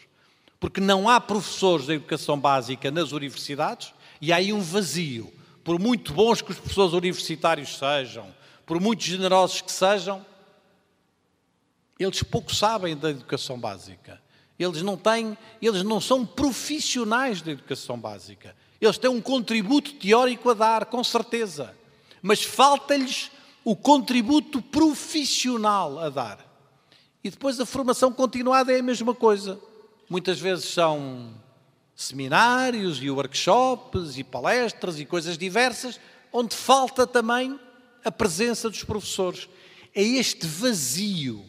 Porque não há professores da educação básica nas universidades e há aí um vazio. Por muito bons que os professores universitários sejam, por muito generosos que sejam, eles pouco sabem da educação básica. Eles não são profissionais da educação básica. Eles têm um contributo teórico a dar, com certeza. Mas falta-lhes o contributo profissional a dar. E depois a formação continuada é a mesma coisa. Muitas vezes são seminários e workshops e palestras e coisas diversas, onde falta também a presença dos professores. É este vazio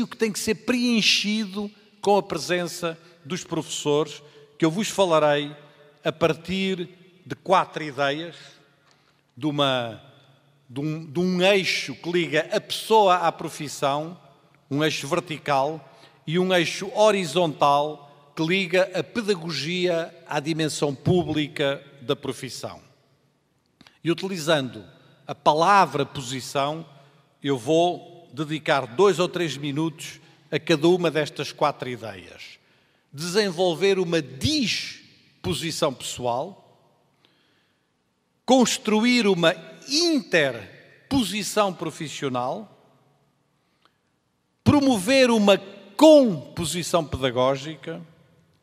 que tem que ser preenchido com a presença dos professores, que eu vos falarei a partir de 4 ideias, de um eixo que liga a pessoa à profissão, um eixo vertical, e um eixo horizontal que liga a pedagogia à dimensão pública da profissão. E utilizando a palavra posição, eu vou dedicar 2 ou 3 minutos a cada uma destas 4 ideias. Desenvolver uma disposição pessoal, construir uma interposição profissional, promover uma composição pedagógica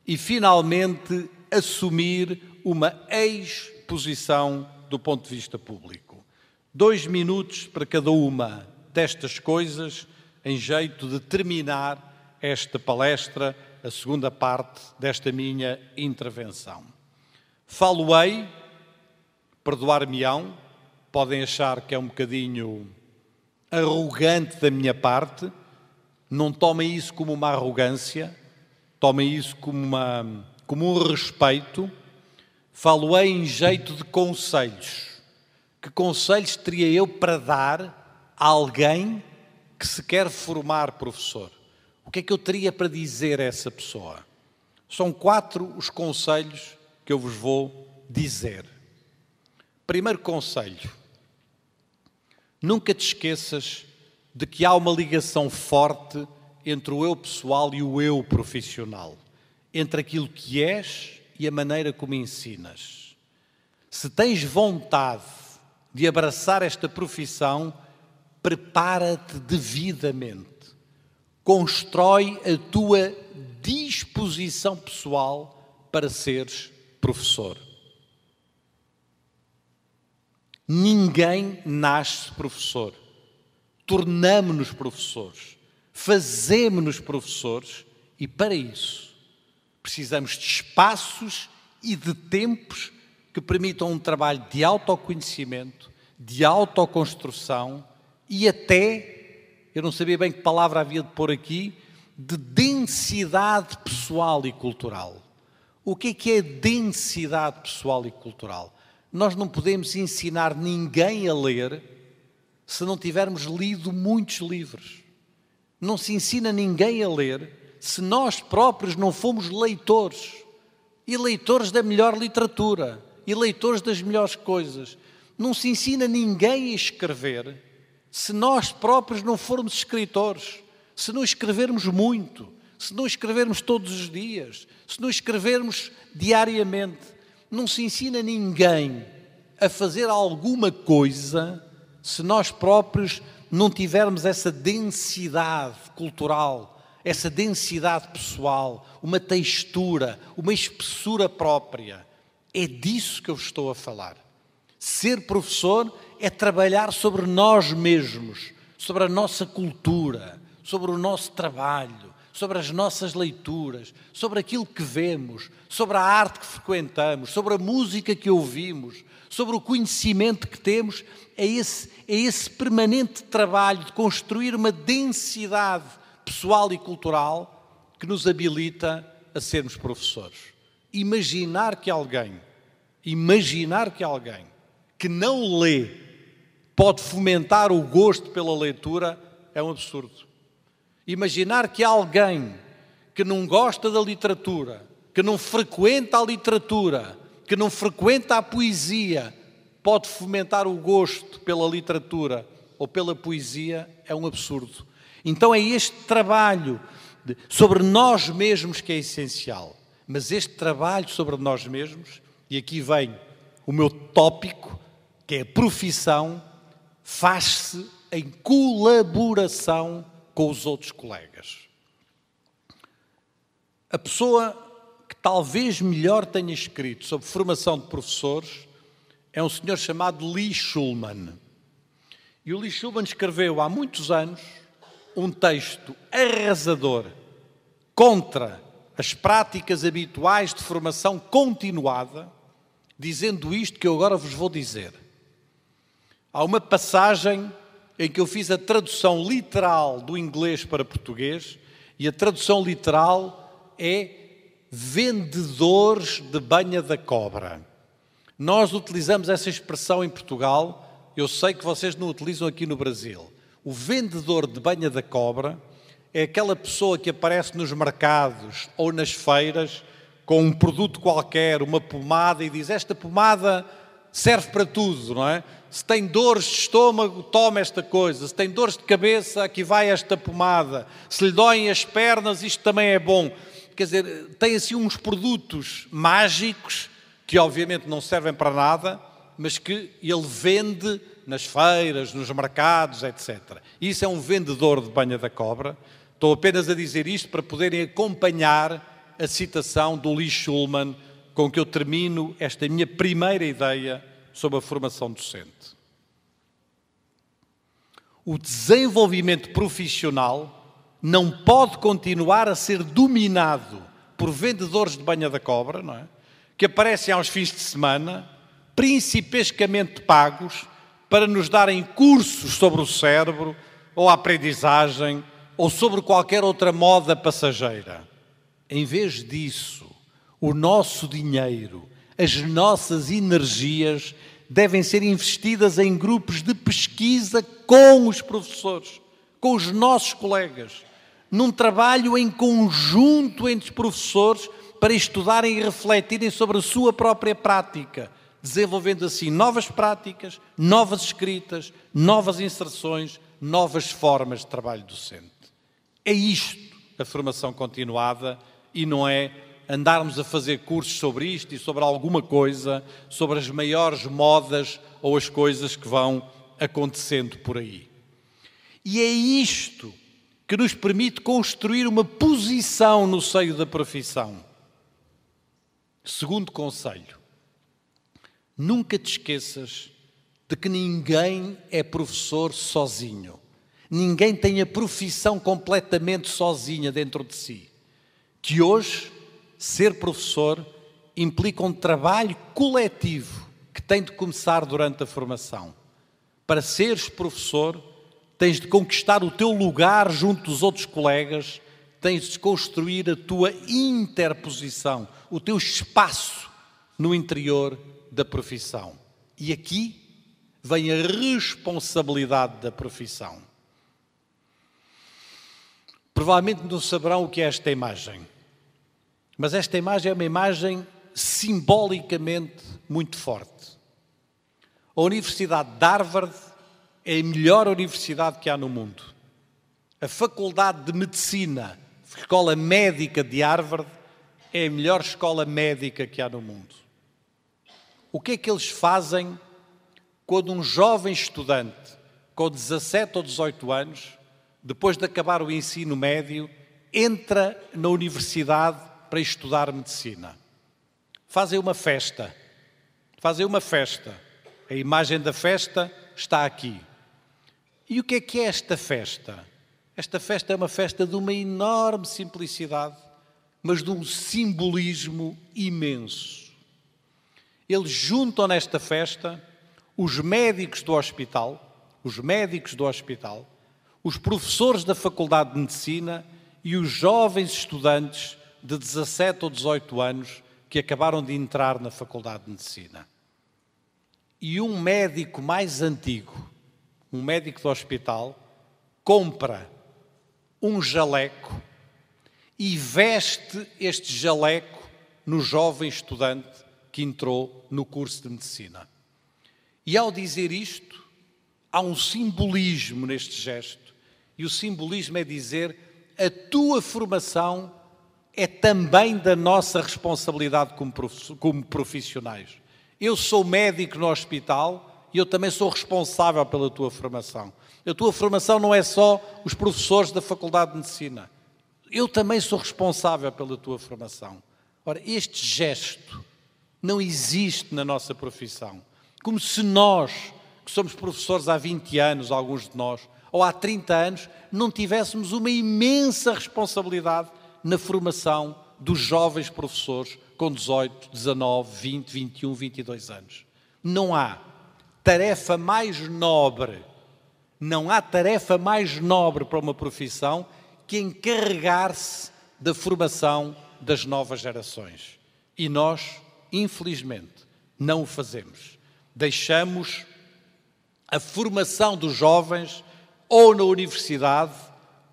e, finalmente, assumir uma exposição do ponto de vista público. 2 minutos para cada uma destas coisas, em jeito de terminar esta palestra, a segunda parte desta minha intervenção. Falo-ei, perdoar-me-ão, podem achar que é um bocadinho arrogante da minha parte. Não tomem isso como uma arrogância, tomem isso como um respeito. Falo-ei em jeito de conselhos. Que conselhos teria eu para dar a alguém que se quer formar professor? O que é que eu teria para dizer a essa pessoa? São 4 os conselhos que eu vos vou dizer. Primeiro conselho: nunca te esqueças de que há uma ligação forte entre o eu pessoal e o eu profissional, entre aquilo que és e a maneira como ensinas. Se tens vontade de abraçar esta profissão, prepara-te devidamente. Constrói a tua disposição pessoal para seres professor. Ninguém nasce professor. Tornamo-nos professores. Fazemo-nos professores e, para isso, precisamos de espaços e de tempos que permitam um trabalho de autoconhecimento, de autoconstrução e até, eu não sabia bem que palavra havia de pôr aqui, de densidade pessoal e cultural. O que é densidade pessoal e cultural? Nós não podemos ensinar ninguém a ler se não tivermos lido muitos livros. Não se ensina ninguém a ler se nós próprios não fomos leitores. E leitores da melhor literatura. E leitores das melhores coisas. Não se ensina ninguém a escrever se nós próprios não formos escritores. Se não escrevermos muito. Se não escrevermos todos os dias. Se não escrevermos diariamente. Não se ensina ninguém a fazer alguma coisa se nós próprios não tivermos essa densidade cultural, essa densidade pessoal, uma textura, uma espessura própria. É disso que eu estou a falar. Ser professor é trabalhar sobre nós mesmos, sobre a nossa cultura, sobre o nosso trabalho, sobre as nossas leituras, sobre aquilo que vemos, sobre a arte que frequentamos, sobre a música que ouvimos, sobre o conhecimento que temos. É esse permanente trabalho de construir uma densidade pessoal e cultural que nos habilita a sermos professores. Imaginar que alguém que não lê pode fomentar o gosto pela leitura é um absurdo. Imaginar que alguém que não gosta da literatura, que não frequenta a literatura, que não frequenta a poesia, pode fomentar o gosto pela literatura ou pela poesia, é um absurdo. Então é este trabalho sobre nós mesmos que é essencial. Mas este trabalho sobre nós mesmos, e aqui vem o meu tópico, que é a profissão, faz-se em colaboração com os outros colegas. A pessoa que talvez melhor tenha escrito sobre formação de professores é um senhor chamado Lee Shulman. E o Lee Shulman escreveu há muitos anos um texto arrasador contra as práticas habituais de formação continuada, dizendo isto que eu agora vos vou dizer. Há uma passagem em que eu fiz a tradução literal do inglês para português, e a tradução literal é vendedores de banha da cobra. Nós utilizamos essa expressão em Portugal, eu sei que vocês não utilizam aqui no Brasil. O vendedor de banha da cobra é aquela pessoa que aparece nos mercados ou nas feiras com um produto qualquer, uma pomada, e diz: esta pomada serve para tudo, não é? Se tem dores de estômago, toma esta coisa. Se tem dores de cabeça, aqui vai esta pomada. Se lhe doem as pernas, isto também é bom. Quer dizer, tem assim uns produtos mágicos que obviamente não servem para nada, mas que ele vende nas feiras, nos mercados, etc. Isso é um vendedor de banha da cobra. Estou apenas a dizer isto para poderem acompanhar a citação do Lee Shulman, com que eu termino esta minha primeira ideia sobre a formação docente. O desenvolvimento profissional não pode continuar a ser dominado por vendedores de banha da cobra, não é? Que aparecem aos fins de semana, principescamente pagos, para nos darem cursos sobre o cérebro, ou a aprendizagem, ou sobre qualquer outra moda passageira. Em vez disso, o nosso dinheiro, as nossas energias devem ser investidas em grupos de pesquisa com os professores, com os nossos colegas, num trabalho em conjunto entre os professores para estudarem e refletirem sobre a sua própria prática, desenvolvendo assim novas práticas, novas escritas, novas inserções, novas formas de trabalho docente. É isto a formação continuada e não é andarmos a fazer cursos sobre isto e sobre alguma coisa, sobre as maiores modas ou as coisas que vão acontecendo por aí. E é isto que nos permite construir uma posição no seio da profissão. Segundo conselho, nunca te esqueças de que ninguém é professor sozinho. Ninguém tem a profissão completamente sozinha dentro de si. Que hoje, ser professor implica um trabalho coletivo que tem de começar durante a formação. Para seres professor, tens de conquistar o teu lugar junto dos outros colegas, tens de construir a tua interposição, o teu espaço no interior da profissão. E aqui vem a responsabilidade da profissão. Provavelmente não saberão o que é esta imagem, mas esta imagem é uma imagem simbolicamente muito forte. A Universidade de Harvard é a melhor universidade que há no mundo. A Faculdade de Medicina, a Escola Médica de Harvard, é a melhor escola médica que há no mundo. O que é que eles fazem quando um jovem estudante com 17 ou 18 anos, depois de acabar o ensino médio, entra na universidade para estudar medicina? Fazem uma festa. Fazem uma festa. A imagem da festa está aqui. E o que é esta festa? Esta festa é uma festa de uma enorme simplicidade, mas de um simbolismo imenso. Eles juntam nesta festa os médicos do hospital, os professores da Faculdade de Medicina e os jovens estudantes de 17 ou 18 anos que acabaram de entrar na Faculdade de Medicina. E um médico mais antigo, um médico do hospital, compra um jaleco e veste este jaleco no jovem estudante que entrou no curso de Medicina. E ao dizer isto, há um simbolismo neste gesto. E o simbolismo é dizer: a tua formação é também da nossa responsabilidade como profissionais. Eu sou médico no hospital e eu também sou responsável pela tua formação. A tua formação não é só os professores da Faculdade de Medicina. Eu também sou responsável pela tua formação. Ora, este gesto não existe na nossa profissão. Como se nós, que somos professores há 20 anos, alguns de nós, ou há 30 anos, não tivéssemos uma imensa responsabilidade na formação dos jovens professores com 18, 19, 20, 21, 22 anos. Não há tarefa mais nobre, para uma profissão que encarregar-se da formação das novas gerações. E nós, infelizmente, não o fazemos. Deixamos a formação dos jovens ou na universidade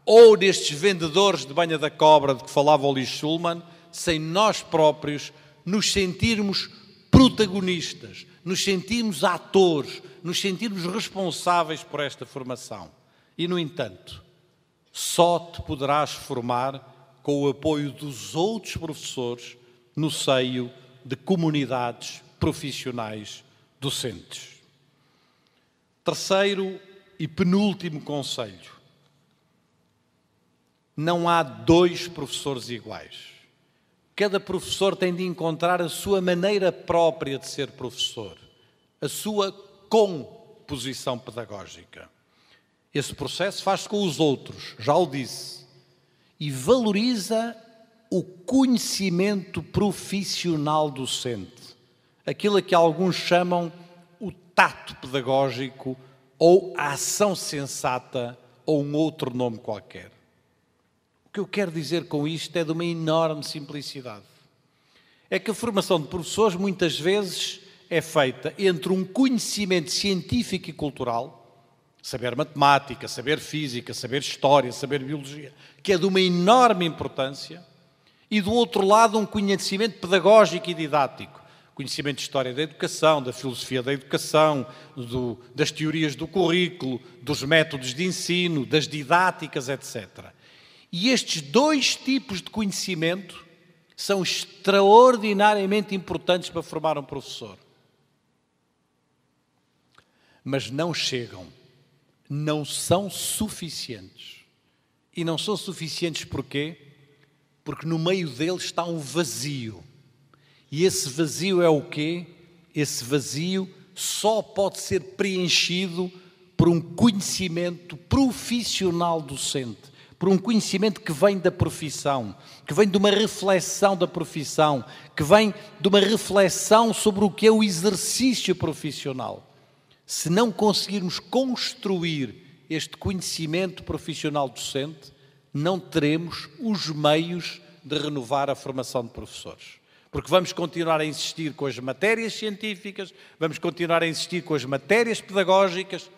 ou nestes vendedores de banha da cobra de que falava o Lee Schulman, sem nós próprios nos sentirmos protagonistas, nos sentirmos atores, nos sentirmos responsáveis por esta formação. E, no entanto, só te poderás formar com o apoio dos outros professores no seio de comunidades profissionais docentes. Terceiro e penúltimo conselho: não há dois professores iguais. Cada professor tem de encontrar a sua maneira própria de ser professor, a sua composição pedagógica. Esse processo faz-se com os outros, já o disse, e valoriza o conhecimento profissional docente, aquilo a que alguns chamam o tato pedagógico ou a ação sensata ou um outro nome qualquer. O que eu quero dizer com isto é de uma enorme simplicidade. É que a formação de professores muitas vezes é feita entre um conhecimento científico e cultural, saber matemática, saber física, saber história, saber biologia, que é de uma enorme importância, e do outro lado um conhecimento pedagógico e didático, conhecimento de história da educação, da filosofia da educação, das teorias do currículo, dos métodos de ensino, das didáticas, etc. E estes dois tipos de conhecimento são extraordinariamente importantes para formar um professor. Mas não chegam, não são suficientes. E não são suficientes porquê? Porque no meio deles está um vazio. E esse vazio é o quê? Esse vazio só pode ser preenchido por um conhecimento profissional docente, por um conhecimento que vem da profissão, que vem de uma reflexão da profissão, que vem de uma reflexão sobre o que é o exercício profissional. Se não conseguirmos construir este conhecimento profissional docente, não teremos os meios de renovar a formação de professores. Porque vamos continuar a insistir com as matérias científicas, vamos continuar a insistir com as matérias pedagógicas,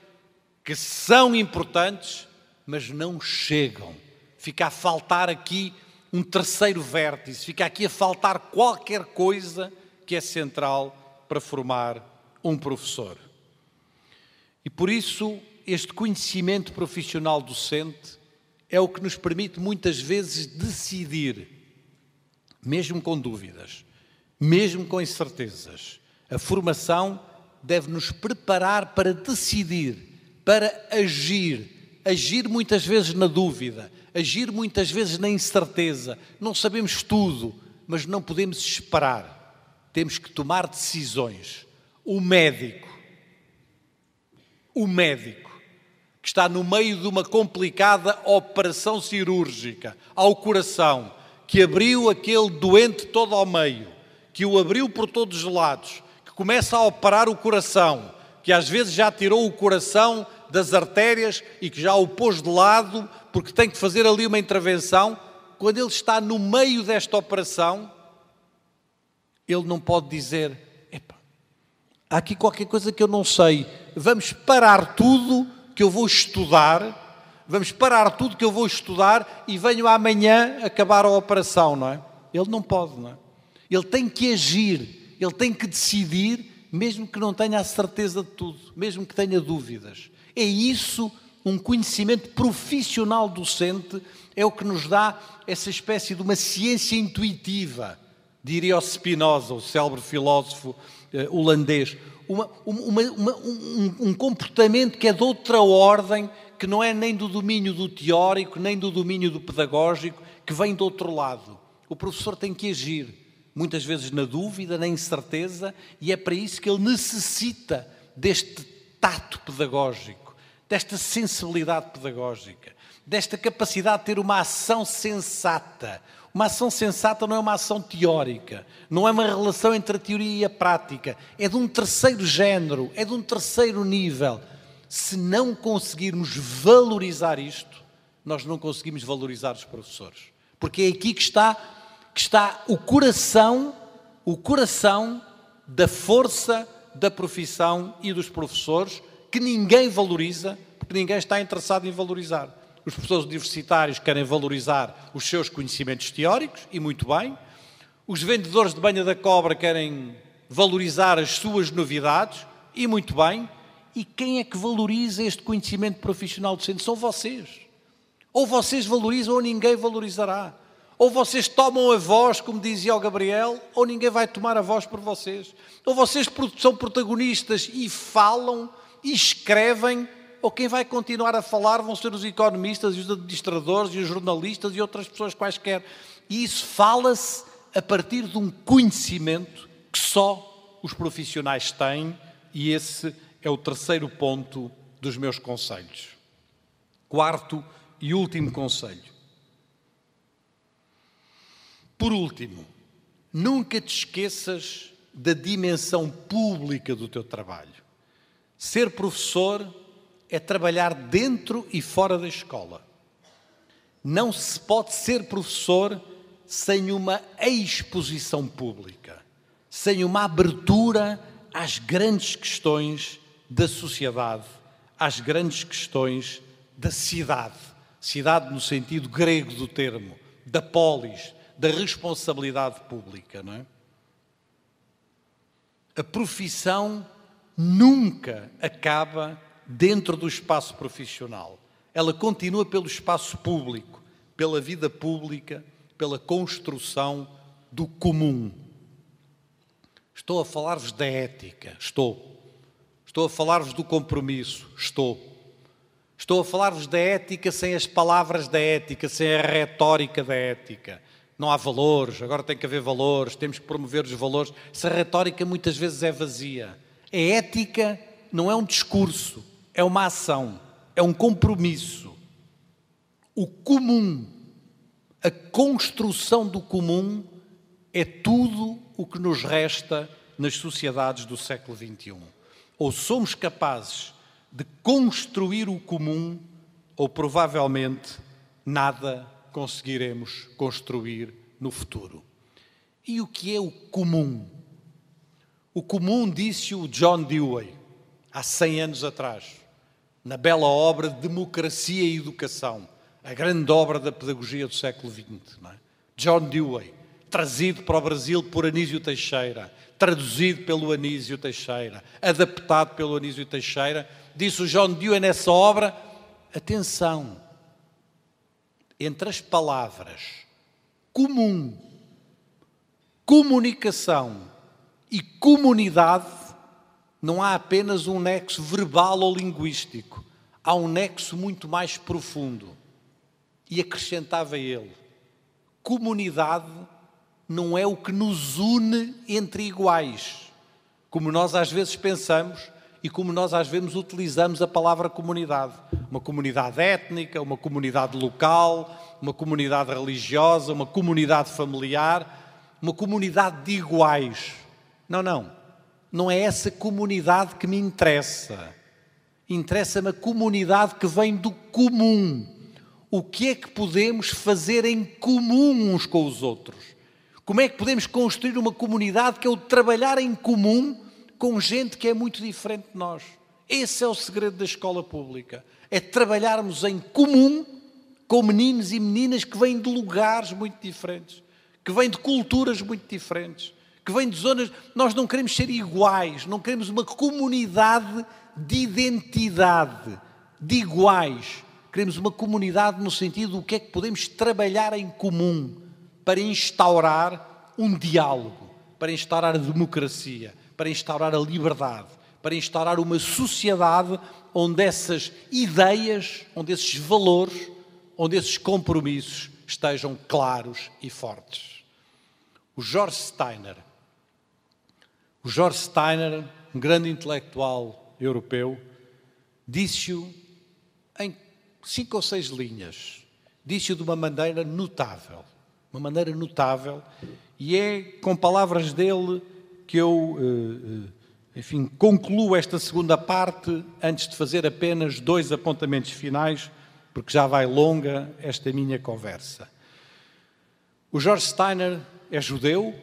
que são importantes, mas não chegam. Fica a faltar aqui um terceiro vértice, fica aqui a faltar qualquer coisa que é central para formar um professor. E por isso, este conhecimento profissional docente é o que nos permite muitas vezes decidir, mesmo com dúvidas, mesmo com incertezas. A formação deve nos preparar para decidir, para agir. Agir muitas vezes na dúvida, agir muitas vezes na incerteza. Não sabemos tudo, mas não podemos esperar. Temos que tomar decisões. O médico que está no meio de uma complicada operação cirúrgica ao coração, que abriu aquele doente todo ao meio, que o abriu por todos os lados, que começa a operar o coração, que às vezes já tirou o coração das artérias e que já o pôs de lado porque tem que fazer ali uma intervenção. Quando ele está no meio desta operação, ele não pode dizer: epá, há aqui qualquer coisa que eu não sei, vamos parar tudo que eu vou estudar, e venho amanhã acabar a operação, não é? Ele não pode, não é? Ele tem que agir, ele tem que decidir, mesmo que não tenha a certeza de tudo, mesmo que tenha dúvidas. É isso, um conhecimento profissional docente, é o que nos dá essa espécie de uma ciência intuitiva, diria o Spinoza, o célebre filósofo holandês. Um comportamento que é de outra ordem, que não é nem do domínio do teórico, nem do domínio do pedagógico, que vem do outro lado. O professor tem que agir, muitas vezes na dúvida, na incerteza, e é para isso que ele necessita deste tato pedagógico, desta sensibilidade pedagógica, desta capacidade de ter uma ação sensata. Uma ação sensata não é uma ação teórica, não é uma relação entre a teoria e a prática, é de um terceiro género, é de um terceiro nível. Se não conseguirmos valorizar isto, nós não conseguimos valorizar os professores. Porque é aqui que está o coração da força da profissão e dos professores, que ninguém valoriza, porque ninguém está interessado em valorizar. Os professores universitários querem valorizar os seus conhecimentos teóricos, e muito bem. Os vendedores de banha da cobra querem valorizar as suas novidades, e muito bem. E quem é que valoriza este conhecimento profissional docente? São vocês. Ou vocês valorizam ou ninguém valorizará. Ou vocês tomam a voz, como dizia o Gabriel, ou ninguém vai tomar a voz por vocês. Ou vocês são protagonistas e falam e escrevem, ou quem vai continuar a falar vão ser os economistas e os administradores e os jornalistas e outras pessoas quaisquer. E isso fala-se a partir de um conhecimento que só os profissionais têm, e esse é o terceiro ponto dos meus conselhos. Quarto e último conselho. Por último, nunca te esqueças da dimensão pública do teu trabalho. Ser professor é trabalhar dentro e fora da escola. Não se pode ser professor sem uma exposição pública, sem uma abertura às grandes questões da sociedade, às grandes questões da cidade. Cidade no sentido grego do termo, da polis, da responsabilidade pública, não é? A profissão nunca acaba dentro do espaço profissional. Ela continua pelo espaço público, pela vida pública, pela construção do comum. Estou a falar-vos da ética, estou a falar-vos do compromisso, estou a falar-vos da ética sem as palavras da ética, sem a retórica da ética. Não há valores, agora tem que haver valores, temos que promover os valores. Essa retórica muitas vezes é vazia. A ética não é um discurso, é uma ação, é um compromisso. O comum, a construção do comum é tudo o que nos resta nas sociedades do século XXI. Ou somos capazes de construir o comum, ou provavelmente nada conseguiremos construir no futuro. E o que é o comum? O comum disse o John Dewey, há 100 anos atrás, na bela obra Democracia e Educação, a grande obra da pedagogia do século XX. Não é? John Dewey, trazido para o Brasil por Anísio Teixeira, traduzido pelo Anísio Teixeira, adaptado pelo Anísio Teixeira, disse o John Dewey nessa obra, atenção, entre as palavras comum, comunicação e comunidade, não há apenas um nexo verbal ou linguístico, há um nexo muito mais profundo. E acrescentava ele, comunidade não é o que nos une entre iguais, como nós às vezes pensamos e como nós às vezes utilizamos a palavra comunidade. Uma comunidade étnica, uma comunidade local, uma comunidade religiosa, uma comunidade familiar, uma comunidade de iguais. Não é essa comunidade que me interessa. Interessa-me a comunidade que vem do comum. O que é que podemos fazer em comum uns com os outros? Como é que podemos construir uma comunidade que é o trabalhar em comum com gente que é muito diferente de nós? Esse é o segredo da escola pública. É trabalharmos em comum com meninos e meninas que vêm de lugares muito diferentes, que vêm de culturas muito diferentes, que vêm de zonas... Nós não queremos ser iguais, não queremos uma comunidade de identidade, de iguais. Queremos uma comunidade no sentido do que é que podemos trabalhar em comum para instaurar um diálogo, para instaurar a democracia, para instaurar a liberdade, para instaurar uma sociedade onde essas ideias, onde esses valores, onde esses compromissos estejam claros e fortes. O George Steiner, um grande intelectual europeu, disse-o em 5 ou 6 linhas, disse-o de uma maneira notável, e é com palavras dele que eu, concluo esta segunda parte, antes de fazer apenas 2 apontamentos finais, porque já vai longa esta minha conversa. O George Steiner é judeu,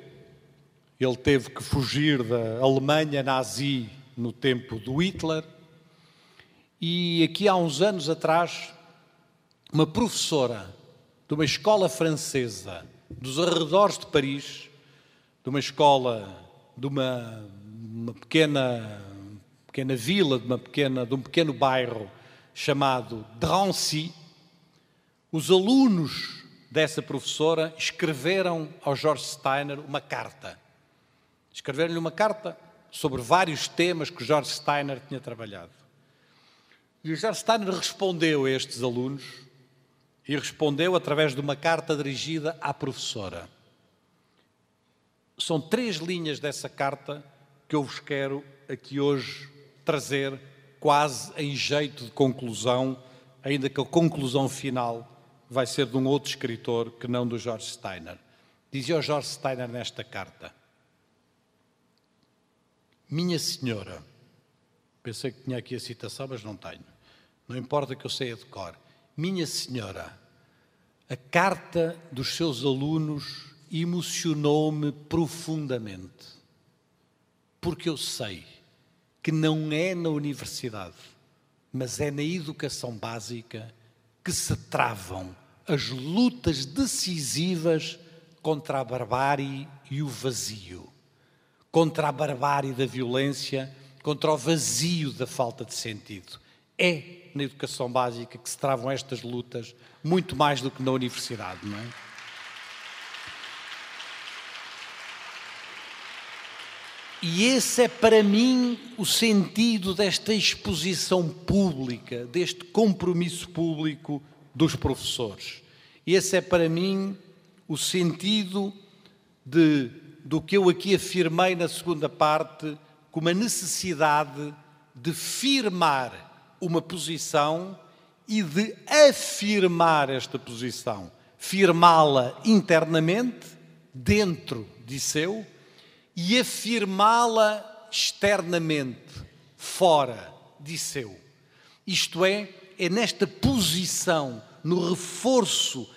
ele teve que fugir da Alemanha nazi no tempo do Hitler, e aqui há uns anos atrás, uma professora de uma escola francesa dos arredores de Paris, de uma escola, de uma pequena vila, de um pequeno bairro chamado Drancy, os alunos dessa professora escreveram ao George Steiner uma carta. Escreveram-lhe uma carta sobre vários temas que o George Steiner tinha trabalhado. E o George Steiner respondeu a estes alunos, e respondeu através de uma carta dirigida à professora. São 3 linhas dessa carta que eu vos quero aqui hoje trazer quase em jeito de conclusão, ainda que a conclusão final vai ser de um outro escritor que não do George Steiner. Dizia o George Steiner nesta carta: minha senhora, pensei que tinha aqui a citação, mas não tenho, não importa que eu sei a de cor. Minha senhora, a carta dos seus alunos emocionou-me profundamente, porque eu sei que não é na universidade, mas é na educação básica que se travam as lutas decisivas contra a barbárie e o vazio, contra a barbárie da violência, contra o vazio da falta de sentido. É na educação básica que se travam estas lutas, muito mais do que na universidade, não é? E esse é para mim o sentido desta exposição pública, deste compromisso público dos professores. Esse é para mim o sentido do que eu aqui afirmei na segunda parte, como a necessidade de firmar uma posição e de afirmar esta posição, firmá-la internamente, dentro de seu, e afirmá-la externamente, fora de seu. Isto é nesta posição, no reforço,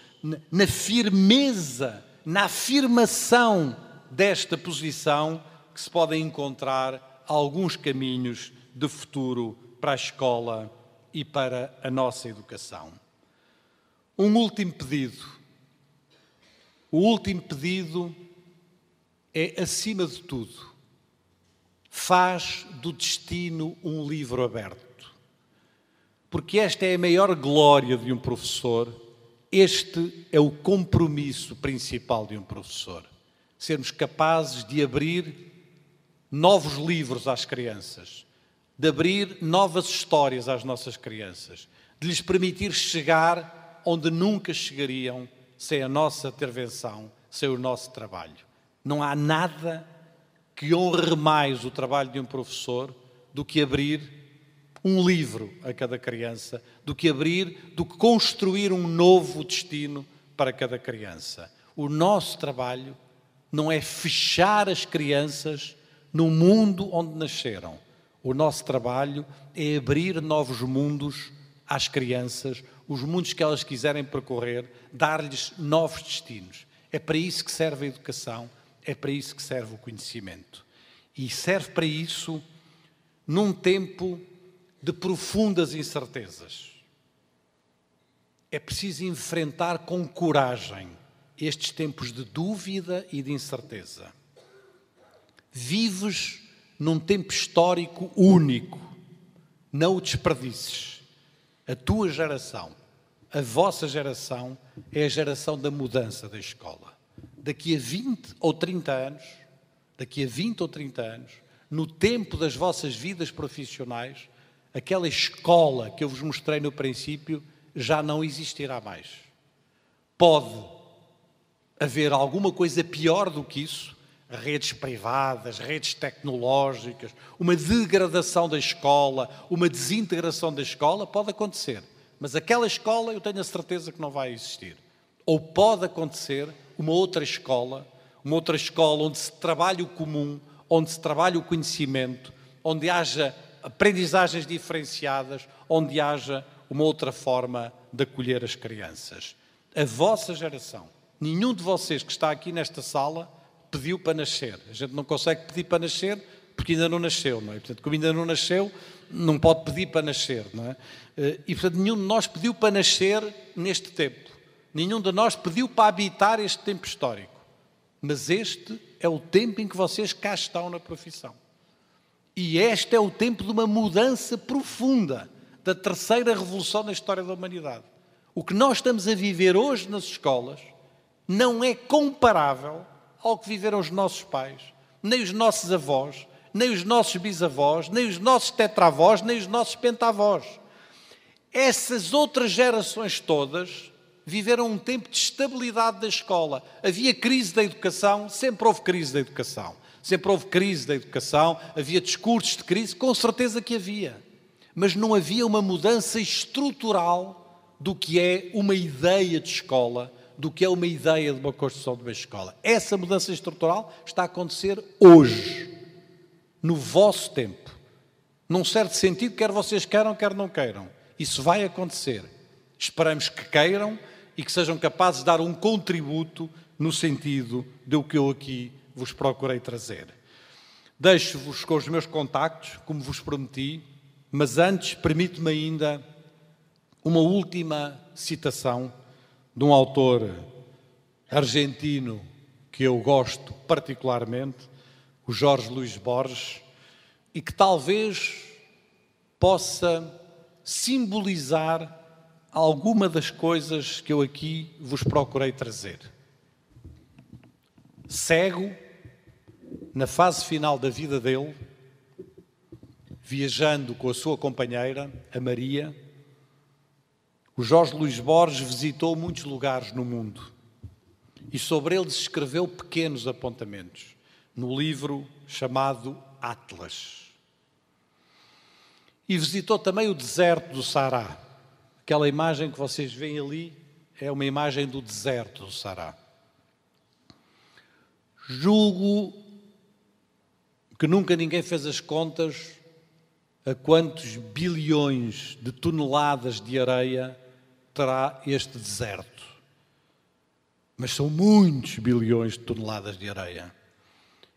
na firmeza, na afirmação desta posição que se podem encontrar alguns caminhos de futuro para a escola e para a nossa educação. Um último pedido. O último pedido é, acima de tudo, faz do destino um livro aberto. Porque esta é a maior glória de um professor, este é o compromisso principal de um professor. Sermos capazes de abrir novos livros às crianças, de abrir novas histórias às nossas crianças, de lhes permitir chegar onde nunca chegariam sem a nossa intervenção, sem o nosso trabalho. Não há nada que honre mais o trabalho de um professor do que abrir um livro a cada criança, do que construir um novo destino para cada criança. O nosso trabalho não é fechar as crianças no mundo onde nasceram. O nosso trabalho é abrir novos mundos às crianças, os mundos que elas quiserem percorrer, dar-lhes novos destinos. É para isso que serve a educação, é para isso que serve o conhecimento. E serve para isso num tempo de profundas incertezas. É preciso enfrentar com coragem estes tempos de dúvida e de incerteza. Vives num tempo histórico único. Não o desperdices. A tua geração, a vossa geração, é a geração da mudança da escola. Daqui a 20 ou 30 anos, no tempo das vossas vidas profissionais, aquela escola que eu vos mostrei no princípio já não existirá mais. Pode haver alguma coisa pior do que isso, redes privadas, redes tecnológicas, uma degradação da escola, uma desintegração da escola, pode acontecer. Mas aquela escola eu tenho a certeza que não vai existir. Ou pode acontecer uma outra escola onde se trabalhe o comum, onde se trabalhe o conhecimento, onde haja aprendizagens diferenciadas, onde haja uma outra forma de acolher as crianças. A vossa geração, nenhum de vocês que está aqui nesta sala pediu para nascer. A gente não consegue pedir para nascer porque ainda não nasceu, não é? Portanto, como ainda não nasceu, não pode pedir para nascer, não é? E, portanto, nenhum de nós pediu para nascer neste tempo. Nenhum de nós pediu para habitar este tempo histórico. Mas este é o tempo em que vocês cá estão na profissão. E este é o tempo de uma mudança profunda, da terceira revolução na história da humanidade. O que nós estamos a viver hoje nas escolas não é comparável ao que viveram os nossos pais, nem os nossos avós, nem os nossos bisavós, nem os nossos tetravós, nem os nossos pentavós. Essas outras gerações todas viveram um tempo de estabilidade da escola. Havia crise da educação, sempre houve crise da educação. Sempre houve crise da educação, havia discursos de crise, com certeza que havia. Mas não havia uma mudança estrutural do que é uma ideia de escola, do que é uma ideia de uma construção de uma escola. Essa mudança estrutural está a acontecer hoje, no vosso tempo. Num certo sentido, quer vocês queiram, quer não queiram. Isso vai acontecer. Esperamos que queiram e que sejam capazes de dar um contributo no sentido do que eu aqui vos procurei trazer. Deixo-vos com os meus contactos, como vos prometi, mas antes permito-me ainda uma última citação de um autor argentino que eu gosto particularmente, o Jorge Luís Borges, e que talvez possa simbolizar alguma das coisas que eu aqui vos procurei trazer. Cego, na fase final da vida dele, viajando com a sua companheira, a Maria, o Jorge Luís Borges visitou muitos lugares no mundo e sobre eles escreveu pequenos apontamentos no livro chamado Atlas. E visitou também o deserto do Saara. Aquela imagem que vocês veem ali é uma imagem do deserto do Saara. Julgo que nunca ninguém fez as contas a quantos bilhões de toneladas de areia terá este deserto. Mas são muitos bilhões de toneladas de areia.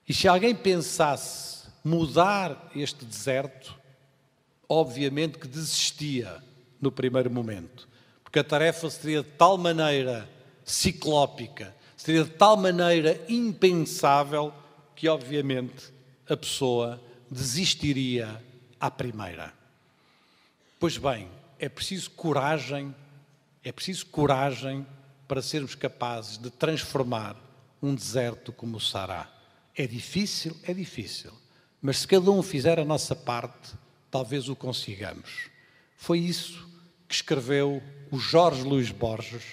E se alguém pensasse mudar este deserto, obviamente que desistia no primeiro momento, porque a tarefa seria de tal maneira ciclópica, seria de tal maneira impensável, que obviamente a pessoa desistiria à primeira. Pois bem, é preciso coragem para sermos capazes de transformar um deserto como o Saara. É difícil, mas se cada um fizer a nossa parte, talvez o consigamos. Foi isso que escreveu o Jorge Luís Borges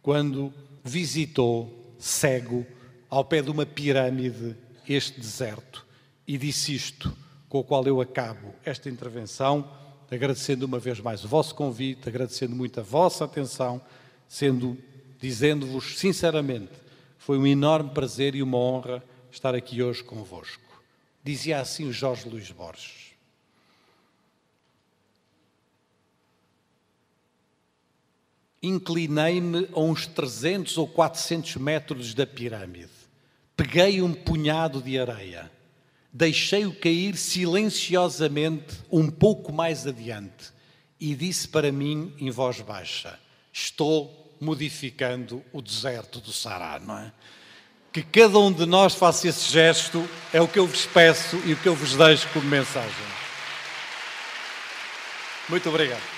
quando visitou, cego, ao pé de uma pirâmide, este deserto, e disse isto, com o qual eu acabo esta intervenção, agradecendo uma vez mais o vosso convite, agradecendo muito a vossa atenção, dizendo-vos sinceramente, foi um enorme prazer e uma honra estar aqui hoje convosco. Dizia assim o Jorge Luís Borges. Inclinei-me a uns 300 ou 400 metros da pirâmide. Peguei um punhado de areia. Deixei-o cair silenciosamente um pouco mais adiante e disse para mim em voz baixa, estou modificando o deserto do Saara, não é? Que cada um de nós faça esse gesto, é o que eu vos peço e o que eu vos deixo como mensagem. Muito obrigado.